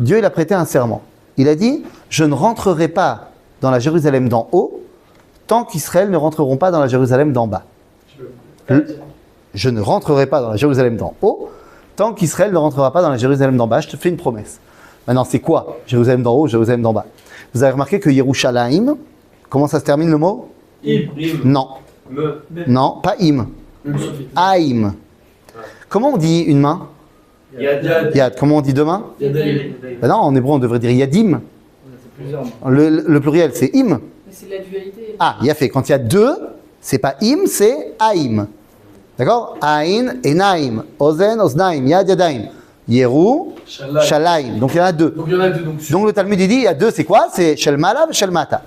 Dieu il a prêté un serment. Il a dit, je ne rentrerai pas dans la Jérusalem d'en haut, tant qu'Israël ne rentreront pas dans la Jérusalem d'en bas. Je ne rentrerai pas dans la Jérusalem d'en haut, tant qu'Israël ne rentrera pas dans la Jérusalem d'en bas. Je te fais une promesse. Maintenant, c'est quoi Jérusalem d'en haut, Jérusalem d'en bas? Vous avez remarqué que Yerushalayim, comment ça se termine le mot?
Im.
Non. Non, pas im. Aïm. Comment on dit une main?
Yad.
Yad. Comment on dit deux mains?
Yadayim.
Ben non, en hébreu on devrait dire yadim.
C'est plusieurs.
Le pluriel c'est im.
Mais c'est la dualité.
Ah, il y a fait. Quand il y a deux, c'est pas im, c'est aïm. D'accord? Aïn et naïm. Ozen, oznaïm. Yad, yadaïm. Yeru, shalayim. Donc il y en a deux.
Donc il y en a deux.
Donc le Talmud il dit, il y a deux, c'est quoi? C'est Shelmala et Shelmata.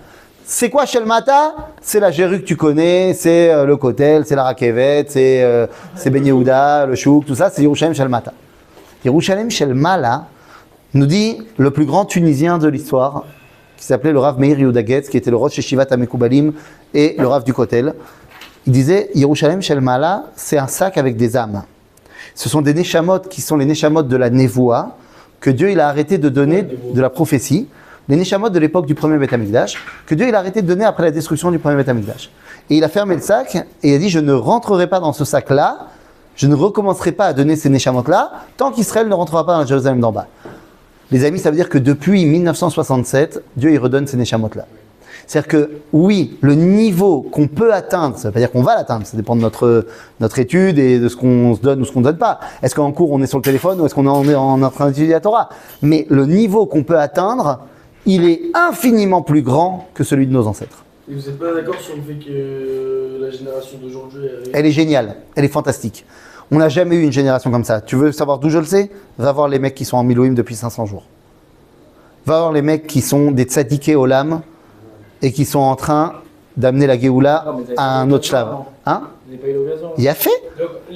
C'est quoi Shelmata? C'est la Jéru que tu connais, c'est le Kotel, c'est la Rakevet, c'est Ben Yehuda, le Chouk, tout ça, c'est Yerushalayim Shelmata. Yerushalayim Shelmala nous dit le plus grand Tunisien de l'histoire, qui s'appelait le Rav Meir Yehuda Getz, qui était le Rosh Yeshivat HaMekoubalim et le Rav du Kotel. Il disait, Yerushalayim Shelmala, c'est un sac avec des âmes. Ce sont des neshamot qui sont les neshamot de la Nevoa, que Dieu il a arrêté de donner de la prophétie, les neshamot de l'époque du premier Beth Amikdash, que Dieu il a arrêté de donner après la destruction du premier Beth Amikdash. Et il a fermé le sac et il a dit, je ne rentrerai pas dans ce sac-là, je ne recommencerai pas à donner ces neshamot-là, tant qu'Israël ne rentrera pas dans la Jérusalem d'en bas. Les amis, ça veut dire que depuis 1967, Dieu il redonne ces neshamot-là. C'est-à-dire que oui, le niveau qu'on peut atteindre, ça ne veut pas dire qu'on va l'atteindre, ça dépend de notre étude et de ce qu'on se donne ou ce qu'on ne donne pas. Est-ce qu'en cours on est sur le téléphone ou est-ce qu'on est en train d'étudier la Torah? Mais le niveau qu'on peut atteindre, il est infiniment plus grand que celui de nos ancêtres.
Et vous n'êtes pas d'accord sur le fait que la génération d'aujourd'hui
Elle est géniale, elle est fantastique. On n'a jamais eu une génération comme ça. Tu veux savoir d'où je le sais? Va voir les mecs qui sont en Milouim depuis 500 jours. Va voir les mecs qui sont des tzadikés olam et qui sont en train d'amener la Géoula à un autre shlave. Hein?
Vous n'avez pas eu l'occasion.
Il a fait.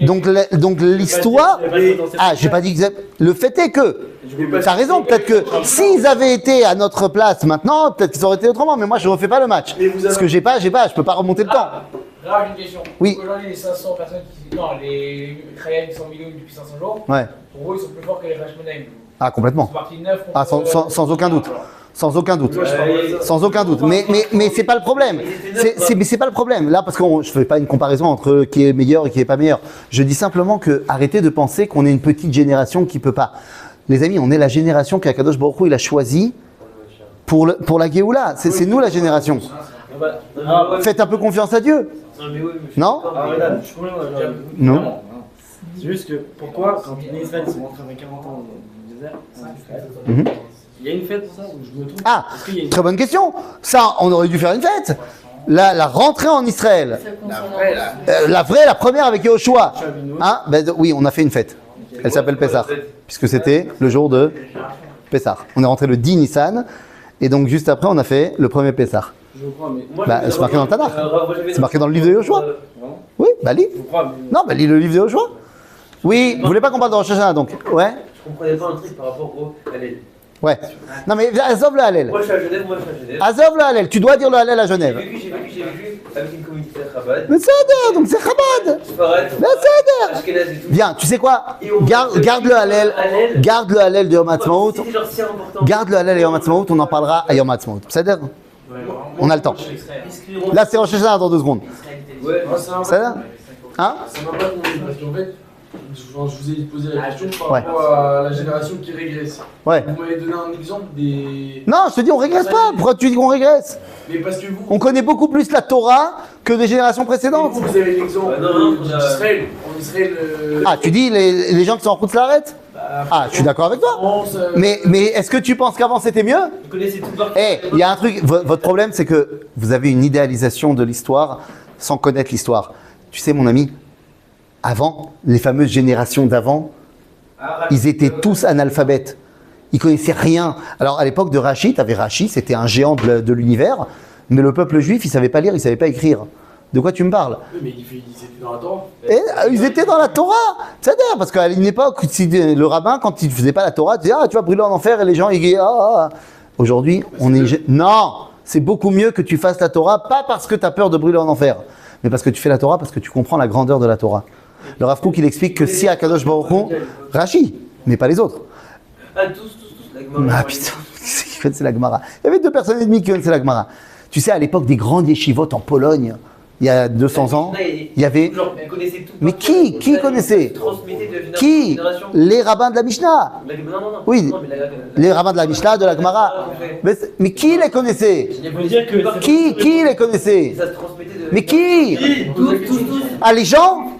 Donc l'histoire... Ah, j'ai pas dit que... Le fait est que... T'as raison, peut-être que s'ils avaient été à notre place maintenant, peut-être qu'ils auraient été autrement, mais moi je refais pas le match. Parce que j'ai pas, je peux pas remonter le temps.
Grave, une question.
Oui.
Aujourd'hui, les 500 personnes qui... Non, les Khayam qui sont en milieu depuis 500 jours,
Ouais.
pour eux, ils sont plus forts que les Hashmonaïm.
Ah,
Ils
complètement.
sont partis 9 contre...
Ah, sans aucun doute. Sans aucun doute.
Ouais,
Sans aucun doute. Mais c'est pas le problème. Mais c'est pas le problème. Là, parce que je fais pas une comparaison entre qui est meilleur et qui est pas meilleur. Je dis simplement que arrêtez de penser qu'on est une petite génération qui peut pas. Les amis, on est la génération qu'Akadosh Baruch Hu il a choisie pour la Géoula. C'est nous la génération. Faites un peu confiance à Dieu. Non?
Je suis complètement d'accord.
Non.
C'est juste que pourquoi, quand les Israël sont rentrés avec 40 ans dans le désert,
Mhm.
il y a une fête pour ça où je me trompe?
Ah,
Est-ce qu'il y a une-
très bonne question. Ça, on aurait dû faire une fête. La rentrée en Israël.
Ça concerne
La première avec Yehoshua. Hein? Oui, on a fait une fête. Elle s'appelle Pessah, puisque c'était le jour de Pessah. On est rentré le 10 Nissan, et donc juste après, on a fait le premier Pessah.
Je crois, mais.
Bah, c'est marqué dans le Tanakh. C'est marqué dans le livre de Yehoshua.
Vraiment?
Oui, bah lis.
Je crois, mais.
Non, bah lis le livre de Yehoshua. Oui, vous voulez pas qu'on parle de Rosh Hashanah, donc? Ouais.
Je comprenais pas un truc par rapport au. Allez,
Ouais. Non mais azov le Hallel.
Moi je suis à Genève, moi je suis à Genève.
Azov le Hallel. Tu dois dire le Hallel à Genève.
J'ai vécu avec une communauté Chabad.
Mais c'est Adar, donc c'est Chabad.
Sfarad,
Mais c'est Adar.
Ashkenaz et tout.
Bien, tu sais quoi?
Et on-
Garde le Hallel.
Hallel.
Garde le Hallel de Yom Ha'atzmaut.
C'était genre si important.
Garde le Hallel et Yom Ha'atzmaut. On en parlera à Yom Ha'atzmaut. C'est Adar. On a le temps. Là, c'est Rosh Hashanah dans 2 secondes.
Ouais,
Moi, ça
C'est Adar? Hein?
ça m'a pas convenu parce qu'en fait, je vous ai posé la question par
Ouais.
rapport à la génération qui régresse.
Ouais.
Vous m'avez donné un exemple des.
Non, je te dis, on régresse pas. Pourquoi tu dis qu'on régresse?
Mais parce que vous,
On connaît beaucoup plus la Torah que des générations précédentes.
vous avez l'exemple
Non, on a-
d'Israël. En Israël,
Ah, tu dis les gens qui sont en route l'arrêtent? Ah, je suis d'accord avec toi.
France,
Mais est-ce que tu penses qu'avant c'était mieux?
vous connaissez tout par
Eh, il y a un truc, votre problème c'est que vous avez une idéalisation de l'histoire sans connaître l'histoire. Tu sais mon ami, avant, les fameuses générations d'avant, ils étaient tous analphabètes. Ils connaissaient rien. Alors à l'époque de Rachi, tu avais Rachi, c'était un géant de l'univers, mais le peuple juif, il savait pas lire, il savait pas écrire. De quoi tu me parles?
Oui, mais ils étaient dans la Torah.
Et, ils étaient dans la Torah. C'est-à-dire, parce qu'à une époque, le rabbin, quand il faisait pas la Torah, il disait, ah, tu vas brûler en enfer, et les gens, ils disaient, ah. Aujourd'hui, on est... Non, c'est beaucoup mieux que tu fasses la Torah, pas parce que tu as peur de brûler en enfer, mais parce que tu fais la Torah, parce que tu comprends la grandeur de la Torah. Le Rav Kook, il explique que si Akadosh Baruch Hu, Rashi, mais pas les autres.
Ah, tous, la Gemara.
Ah putain, qui connaissait la Gemara. Il y avait 2 personnes et demie qui connaissaient la Gemara. Tu sais, à l'époque des grandes yeshivot en Pologne, il y a 200 ans, il y avait...
Genre, vous connaissez tout.
Mais qui connaissait?
Transmettez de génération en
Qui?
génération.
Les rabbins de la Mishnah.
Non, non.
Oui.
Non, mais
Les rabbins de la Mishnah, de la Gemara. Mais qui les connaissait?
Il faut dire que
Qui les connaissait?
ça se transmettait de.
Mais qui?
Tous.
Ah, les gens?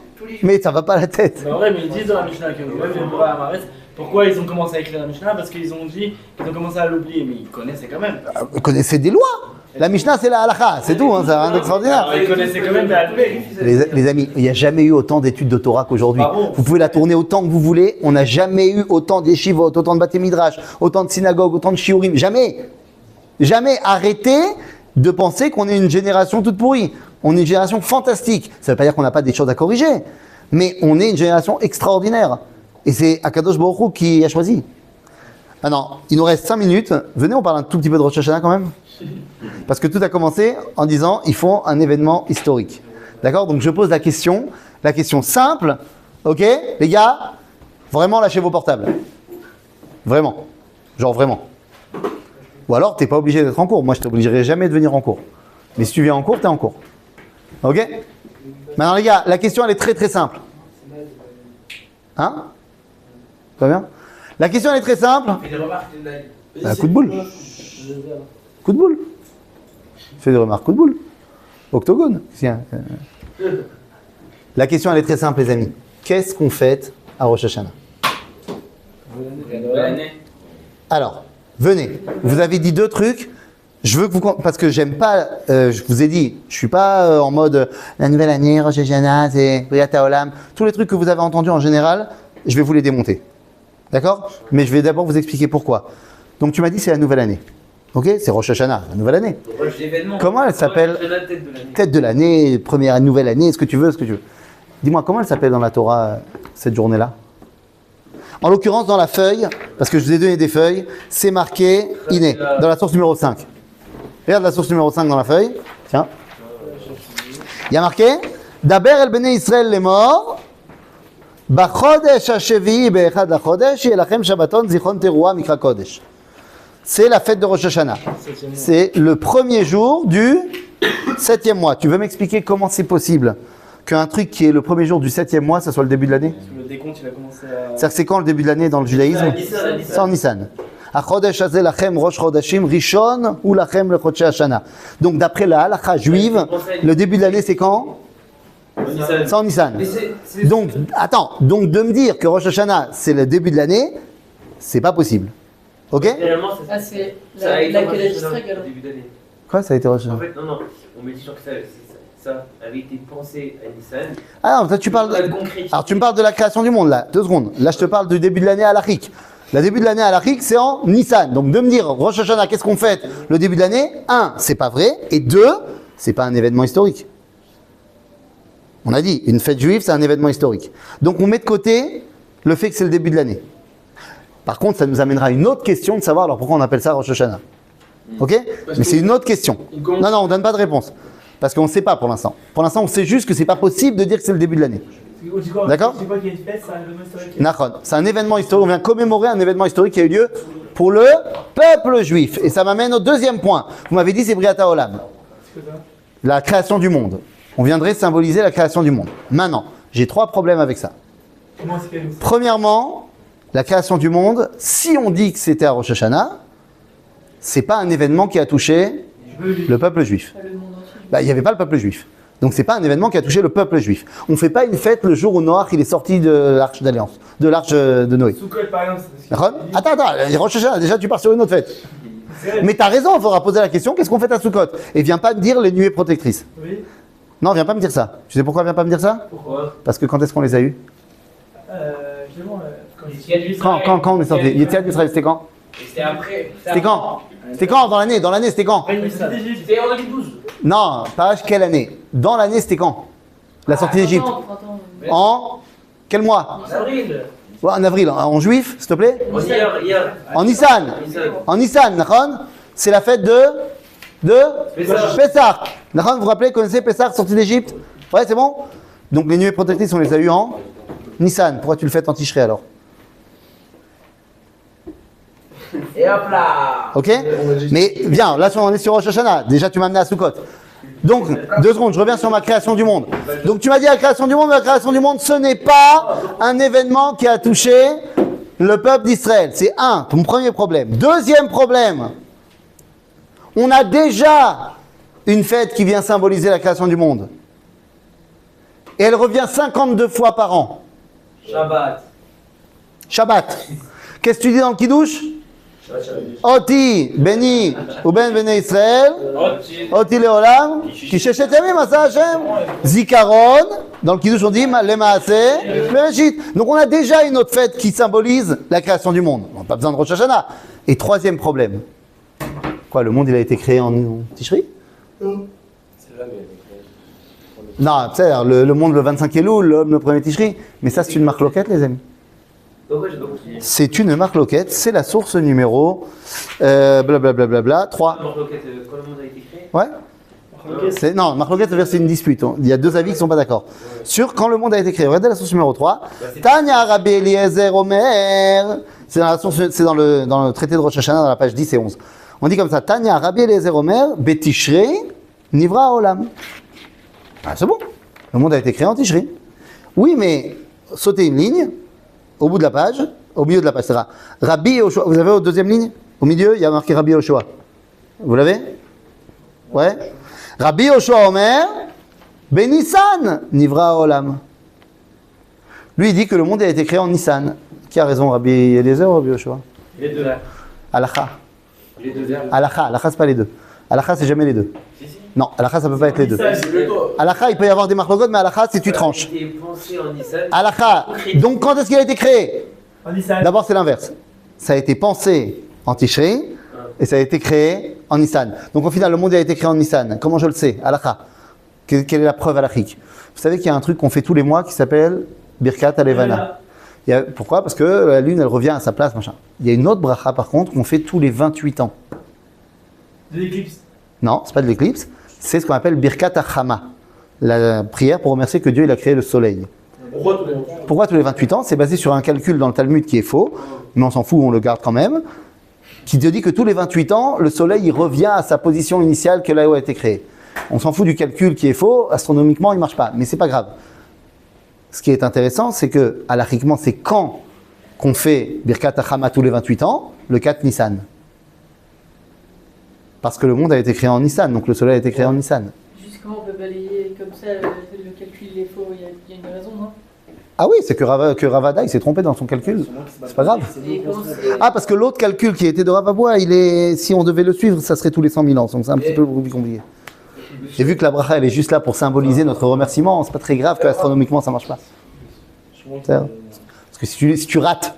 Mais ça va pas à la tête.
c'est vrai, mais ils disent dans la Mishnah que ouais, mais pourquoi Amaretz, pourquoi ils ont commencé à écrire la Mishnah? Parce qu'ils ont dit qu'ils ont commencé à l'oublier, mais ils connaissaient quand même.
Vous connaissez des lois. La Mishnah, c'est la halakha, c'est tout, hein, ça n'a rien d'extraordinaire.
Alors, ils connaissaient quand même des Alpés.
Les amis, il n'y a jamais eu autant d'études de Torah qu'aujourd'hui.
Bravo.
Vous pouvez la tourner autant que vous voulez. On n'a jamais eu autant d'yeshivot, autant de bate midrash, autant de synagogues, autant de shiurim. Jamais. Jamais. Arrêtez de penser qu'on est une génération toute pourrie. On est une génération fantastique. Ça ne veut pas dire qu'on n'a pas des choses à corriger. Mais on est une génération extraordinaire. Et c'est Akadosh Baruch Hu qui a choisi. Maintenant, il nous reste 5 minutes. Venez, on parle un tout petit peu de Rosh Hashanah quand même. Parce que tout a commencé en disant il faut un événement historique. D'accord? Donc je pose la question simple. Ok? Les gars, vraiment lâchez vos portables. Vraiment. Genre vraiment. Ou alors, t'es pas obligé d'être en cours. Moi, je t'obligerai jamais de venir en cours. Mais si tu viens en cours, t'es en cours. Ok? Maintenant, les gars, la question, elle est très très simple. Hein? Ça va bien? La question, elle est très simple.
Fais des remarques, Naïm.
Coup de boule. Coup de boule. Fais des remarques, coup de boule. Octogone. Tiens. La question, elle est très simple, les amis. Qu'est-ce qu'on fête à Rosh Hashanah? Alors, venez. Vous avez dit 2 trucs. Je veux que vous... Parce que j'aime pas... je vous ai dit, je suis pas en mode la nouvelle année, Rosh Hashanah, c'est Briat Haolam. Tous les trucs que vous avez entendus en général, je vais vous les démonter. D'accord? Mais je vais d'abord vous expliquer pourquoi. Donc tu m'as dit c'est la nouvelle année. Ok? C'est Rosh Hashanah, la nouvelle année. Comment elle s'appelle? Tête de l'année, première nouvelle année, ce que tu veux. Dis-moi, comment elle s'appelle dans la Torah, cette journée-là? En l'occurrence, dans la feuille, parce que je vous ai donné des feuilles, c'est marqué Iné, dans la source numéro 5. Regarde la source numéro 5 dans la feuille. Tiens. Il y a marqué Daber el bnei Israël les morts. Bachodesh hashevi'i be'echad lachodesh yelachem shabbaton zichron teruah mikra kodesh. C'est la fête de Rosh Hashanah. C'est le premier jour du 7e mois. Tu veux m'expliquer comment c'est possible qu'un truc qui est le premier jour du 7e mois, ça soit le début de l'année?
Le décompte, il a commencé à.
C'est-à-dire que c'est quand le début de l'année dans le judaïsme? C'est en Nissan. Achodesh hazeh lachem rosh chodashim rishon ou lachem le chodshei Hashanah. Donc d'après la halakha juive, le début de l'année c'est quand? C'est en Nissan. Donc, attends, donc de me dire que Rosh Hashanah c'est le début de l'année, c'est pas possible. Ok?
Réellement,
Ah, c'est
ça a
la
été Rosh
Kodesh
Hashanah
Israël, alors.
au début d'année.
Quoi, ça a été Rosh
En
Hashanah?
fait, non, on me dit sûr que ça avait été pensé à Nissan.
Ah non, toi tu parles. Alors tu me parles de la création du monde là, 2 secondes. Là je te parle du début de l'année à l'Achik. Le début de l'année à l'Achik c'est en Nissan. Donc de me dire Rosh Hashanah, qu'est-ce qu'on fait le début de l'année? 1, c'est pas vrai. Et 2, c'est pas un événement historique. On a dit, une fête juive c'est un événement historique. Donc on met de côté le fait que c'est le début de l'année. Par contre, ça nous amènera à une autre question de savoir alors pourquoi on appelle ça Rosh Hashanah. Ok? Mais c'est une autre question. Non, on ne donne pas de réponse. Parce qu'on ne sait pas pour l'instant. Pour l'instant, on sait juste que c'est pas possible de dire que c'est le début de l'année. D'accord?
C'est quoi qu'il y a une fête, c'est un événement historique.
Nachon. C'est un événement historique. On vient commémorer un événement historique qui a eu lieu pour le peuple juif. Et ça m'amène au deuxième point. Vous m'avez dit c'est Briata Olam. La création du monde. On viendrait symboliser la création du monde. Maintenant, j'ai 3 problèmes avec ça.
Comment est-ce qu'elle nous fait?
Premièrement, la création du monde, si on dit que c'était à Rosh Hashanah, c'est pas un événement qui a touché le peuple juif.
Pas le monde entier.
Bah, il n'y avait pas le peuple juif. Donc c'est pas un événement qui a touché le peuple juif. On fait pas une fête le jour où Noach il est sorti de l'arche d'alliance, de l'arche de Noé.
Soukot, par exemple, c'est parce que-
Attends, Rosh Hashanah, déjà tu pars sur une autre fête.
C'est vrai.
Mais t'as raison, il faudra poser la question, qu'est-ce qu'on fait à Soukot? Et viens pas me dire les nuées protectrices.
Oui.
Non, viens pas me dire ça. Tu sais pourquoi viens pas me dire ça?
Pourquoi?
Parce que quand est-ce qu'on les a eus?
Justement, quand
Quand on est sorti? Yétiad d'Israël, c'était quand?
C'était après.
C'était quand? C'était quand dans l'année? Dans l'année, c'était quand?
C'était en 2012.
Non, pas quelle année? Dans l'année, c'était quand? La sortie d'Égypte.
Printemps.
En quel mois?
En avril.
Ouais, en avril. En juif, s'il te plaît?
Hier.
En Nissan. En Nissan, Nachon. C'est la fête de Pessah. Nachon, vous vous rappelez, connaissez Pessah, sortie d'Égypte? Ouais, c'est bon? Donc les nuées protectrices, on les a eues en Nissan. Pourquoi tu le fêtes en Tishrei alors?
Et hop là.
Ok? Mais viens, là on est sur Rosh Hashanah. Déjà, tu m'as amené à Sukkot. Donc, 2 secondes, je reviens sur ma création du monde. Donc, tu m'as dit la création du monde, mais la création du monde, ce n'est pas un événement qui a touché le peuple d'Israël. C'est ton premier problème. Deuxième problème, on a déjà une fête qui vient symboliser la création du monde. Et elle revient 52 fois par an. Shabbat. Qu'est-ce que tu dis dans le Kiddush? Oti, Beni, ou Ben Bene Israël, Oti Leolam, qui Sheshet Yamim Asa Hashem, Zikaron, dans le Kiddush on dit Le Maaseh, Bereshit. Donc on a déjà une autre fête qui symbolise la création du monde. On n'a pas besoin de Rosh Hashanah. Et troisième problème. Quoi, le monde il a été créé en Tishri? Non, tu sais, le monde le 25 Elul, l'homme le premier Tishri. Mais ça c'est une marque loquette les amis. C'est une marque loquette, c'est la source numéro blablabla 3.
Quand le monde a été créé.
Ouais. Non, marque loquette, c'est une dispute. Il y a 2 avis qui ne sont pas d'accord. Sur quand le monde a été créé. Regardez la source numéro 3. Tanya Rabbi Eliezer Omer. C'est dans le traité de Rosh Hashanah, dans la page 10 et 11. On dit comme ça. Tanya Rabbi Eliezer Omer, Betishrei, Nivra Olam. Ah, c'est bon. Le monde a été créé en Tishri. Oui, mais sautez une ligne. Au bout de la page, au milieu de la page, c'est Rabbi Yoshua. Vous avez au deuxième ligne? Au milieu, il y a marqué Rabbi Yoshua. Vous l'avez? Ouais. Rabbi Yoshua Omer, Benissan, Nivra Olam. Lui, il dit que le monde a été créé en Nissan. Qui a raison, Rabbi Eliezer ou Rabbi Yoshua?
Les deux.
Halakha.
Les deux heures.
Halakha, c'est pas les deux. Halakha, c'est jamais les deux. Non, halakha, ça peut pas être les deux. Halakha, il peut y avoir des marlogotes, mais halakha, c'est tu tranches.
Il a été pensé en Nissan.
Halakha, donc quand est-ce qu'il a été créé?
En Nissan.
D'abord, c'est l'inverse. Ça a été pensé en Tishri et ça a été créé en Nissan. Donc au final, le monde a été créé en Nissan. Comment je le sais? Halakha. Quelle est la preuve halachique? Vous savez qu'il y a un truc qu'on fait tous les mois qui s'appelle Birkat Alevana. Pourquoi? Parce que la lune, elle revient à sa place, machin. Il y a une autre bracha, par contre, qu'on fait tous les 28 ans.
De l'éclipse.
Non, c'est pas de l'éclipse. C'est ce qu'on appelle Birkat Achama. La prière pour remercier que Dieu il a créé le soleil. Pourquoi tous les 28 ans? C'est basé sur un calcul dans le Talmud qui est faux, mais on s'en fout, on le garde quand même, qui te dit que tous les 28 ans, le soleil il revient à sa position initiale que là où a été créé. On s'en fout du calcul qui est faux, astronomiquement il ne marche pas, mais c'est pas grave. Ce qui est intéressant, c'est que, halachiquement, c'est quand qu'on fait Birkat Achama tous les 28 ans, le 4 Nissan. Parce que le monde a été créé en Nissan, donc le soleil a été créé en Nissan.
Juste comment on peut balayer comme ça, le calcul il est faux, il y a une raison, non?
Ah oui, c'est que Ravada, il s'est trompé dans son calcul. C'est pas grave.
Et comment c'est-
Ah, parce que l'autre calcul qui était de Ravabois, si on devait le suivre, ça serait tous les 100 000 ans. Donc c'est un petit peu plus compliqué. Et vu que la bracha, elle est juste là pour symboliser notre remerciement, c'est pas très grave que astronomiquement ça marche pas. C'est-à-dire, parce que si tu rates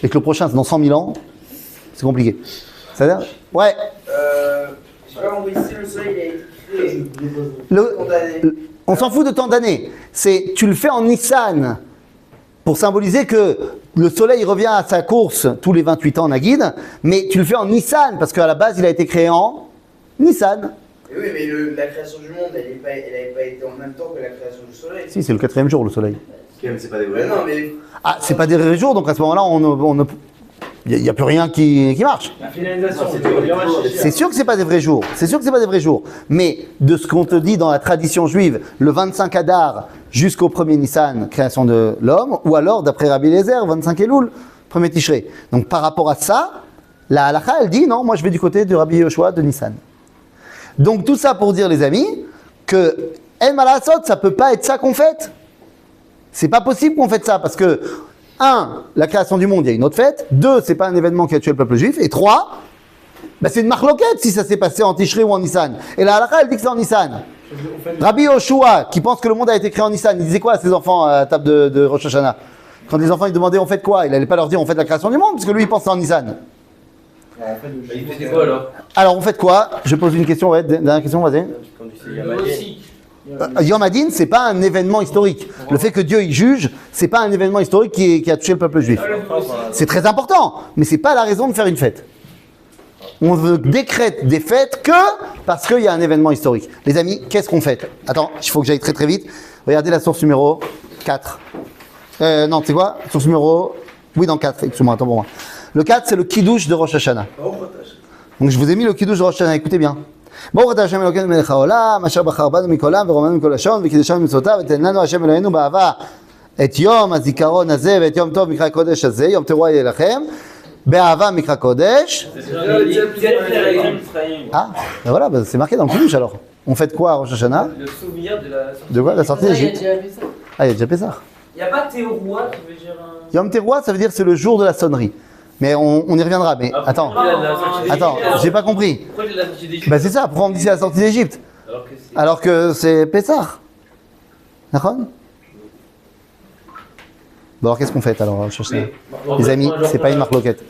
et que le prochain c'est dans 100 000 ans, c'est compliqué. C'est-à-dire, ouais.
Je sais pas compris si le soleil a été créé.
On s'en fout de temps d'années. Tu le fais en Nissan. pour symboliser que le soleil revient à sa course tous les 28 ans en Nagid, mais tu le fais en Nissan, parce qu'à la base, il a été créé en Nissan.
Et oui, mais la création du monde, elle n'avait pas été en même temps que la création du soleil.
Si, c'est le 4e jour, le soleil.
C'est pas des
Mais non, mais
Ah, c'est pas des vrais jours, donc à ce moment-là, il n'y a plus rien qui marche.
La finalisation,
C'est sûr que c'est pas des vrais jours. C'est sûr que c'est pas des vrais jours. Mais de ce qu'on te dit dans la tradition juive, le 25 Adar jusqu'au 1er Nissan, création de l'homme, ou alors d'après Rabbi Eliezer, 25 Elul, 1er Tishrei. Donc par rapport à ça, la halakha, elle dit non, moi je vais du côté de Rabbi Yoshua de Nissan. Donc tout ça pour dire, les amis, que El Malasot, ça peut pas être ça qu'on fête. C'est pas possible qu'on fête ça parce que 1, la création du monde, il y a une autre fête. 2, c'est pas un événement qui a tué le peuple juif. Et 3, c'est une marloquette si ça s'est passé en Tishrei ou en Nissan. Et la halakha, elle dit que c'est en Nissan. Rabbi Yoshua, qui pense que le monde a été créé en Nissan, il disait quoi à ses enfants à la table de Rosh Hashanah? Quand les enfants ils demandaient on fait quoi, il n'allait pas leur dire on fait la création du monde, parce que lui il pensait en Nissan.
Il faisait quoi alors?
Alors on fait quoi? Je pose une question, ouais, dernière question, vas-y. Yom Hadin, c'est pas un événement historique. Le fait que Dieu y juge, c'est pas un événement historique qui a touché le peuple juif. C'est très important, mais c'est pas la raison de faire une fête. On décrète des fêtes que parce qu'il y a un événement historique. Les amis, qu'est-ce qu'on fête? Attends, il faut que j'aille très très vite. Regardez la source numéro 4. Non, c'est quoi? Source numéro... Oui, dans 4, excuse-moi, attends pour moi. Le 4, c'est le Kiddush de Rosh Hashanah. Donc je vous ai mis le Kiddush de Rosh Hashanah, écoutez bien. ברוך אתה השם אלוקינו מלך העולם, אשר בחר בנו מכל עם ורוממנו מכל לשון וקידשנו במצוותיו ותן לנו השם אלוהינו באהבה את יום הזיכרון הזה ואת יום טוב מקרא קודש הזה, יום תרועה יהיה לכם, באהבה מקרא קודש. Ah, ben voilà, ben c'est marqué dans le Kiddush alors. On fête quoi à Rosh Hashanah?
Le souvenir de la sortie.
De quoi? La sortie d'Égypte. Ah, il y a déjà Pessah.
Il n'y a pas Théoroua qui veut dire un...
Yom Teruah, ça veut dire c'est le jour de la sonnerie. Mais on y reviendra. Mais attends, j'ai pas compris.
Pourquoi il a la sortie d'Égypte?
Bah c'est ça, pourquoi on me dit c'est la sortie d'Égypte? Alors que c'est Pessah. D'accord? Bon alors qu'est-ce qu'on fait alors, Shoshana? Les amis, c'est pas une marloquette.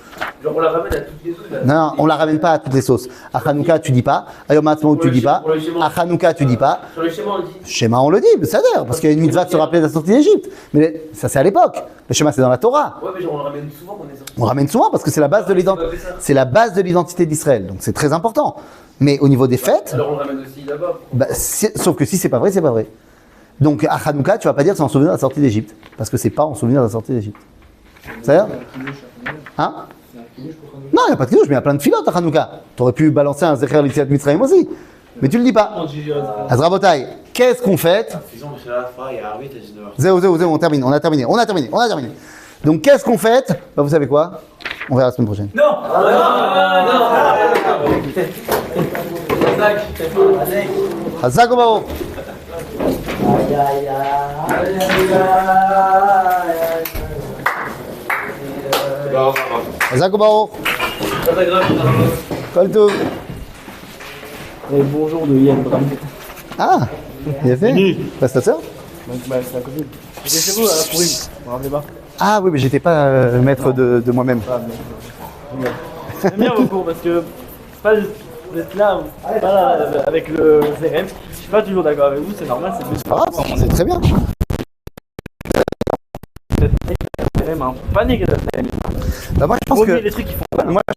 Genre on la ramène à toutes les sauces là.
Non, on la ramène pas à toutes les sauces. À Hanouka, tu dis pas. À Yom Ha'atzmaut, tu dis pas. À Hanouka, tu dis pas.
Sur le schéma on le dit.
Schéma, on le dit, c'est d'ailleurs, parce qu'il y a une mitzvah de se rappeler de la sortie d'Égypte. Mais ça, c'est à l'époque. Le schéma, c'est dans la Torah.
Ouais, mais genre on le ramène souvent quand on est sorti.
On ramène souvent parce que c'est la base de l'identité. C'est la base de l'identité d'Israël. Donc c'est très important. Mais au niveau des fêtes,
Alors on le ramène aussi là-bas.
bah, sauf que si c'est pas vrai, c'est pas vrai. Donc à Hanouka, tu vas pas dire c'est en souvenir de la sortie d'Égypte. Parce que c'est pas en souvenir de la sortie d'Égypte. C'est-à-dire? Hein? Non, il n'y a pas de kiddush, mais il y a plein de filotes à Hanouka. Tu aurais pu balancer un Zecher l'Itziat Mitzrayim aussi. Mais tu le dis pas. Azrabotai, qu'est-ce qu'on fête? Zéo, on termine, on a terminé. Donc qu'est-ce qu'on fête? Bah vous savez quoi? On verra la semaine prochaine.
Non.
Hazak Obaho. Hazak Obaho. Kol Tov.
Et bonjour de Yann Bram.
Ah, il a fait. Passe ta sœur?
Donc bah c'est la copine. J'étais chez vous à la pourrie, vous vous rappelez pas?
Ah oui, mais j'étais pas maître de moi-même.
J'aime bien vos cours parce que c'est pas vous êtes là, pas là avec le CRM. Je suis pas toujours d'accord avec vous, c'est normal, c'est plus.
C'est pas grave, c'est très bien.
CRM, hein. Pas négatif.
Bah moi je pense que
Les trucs qui font pas.
moi, je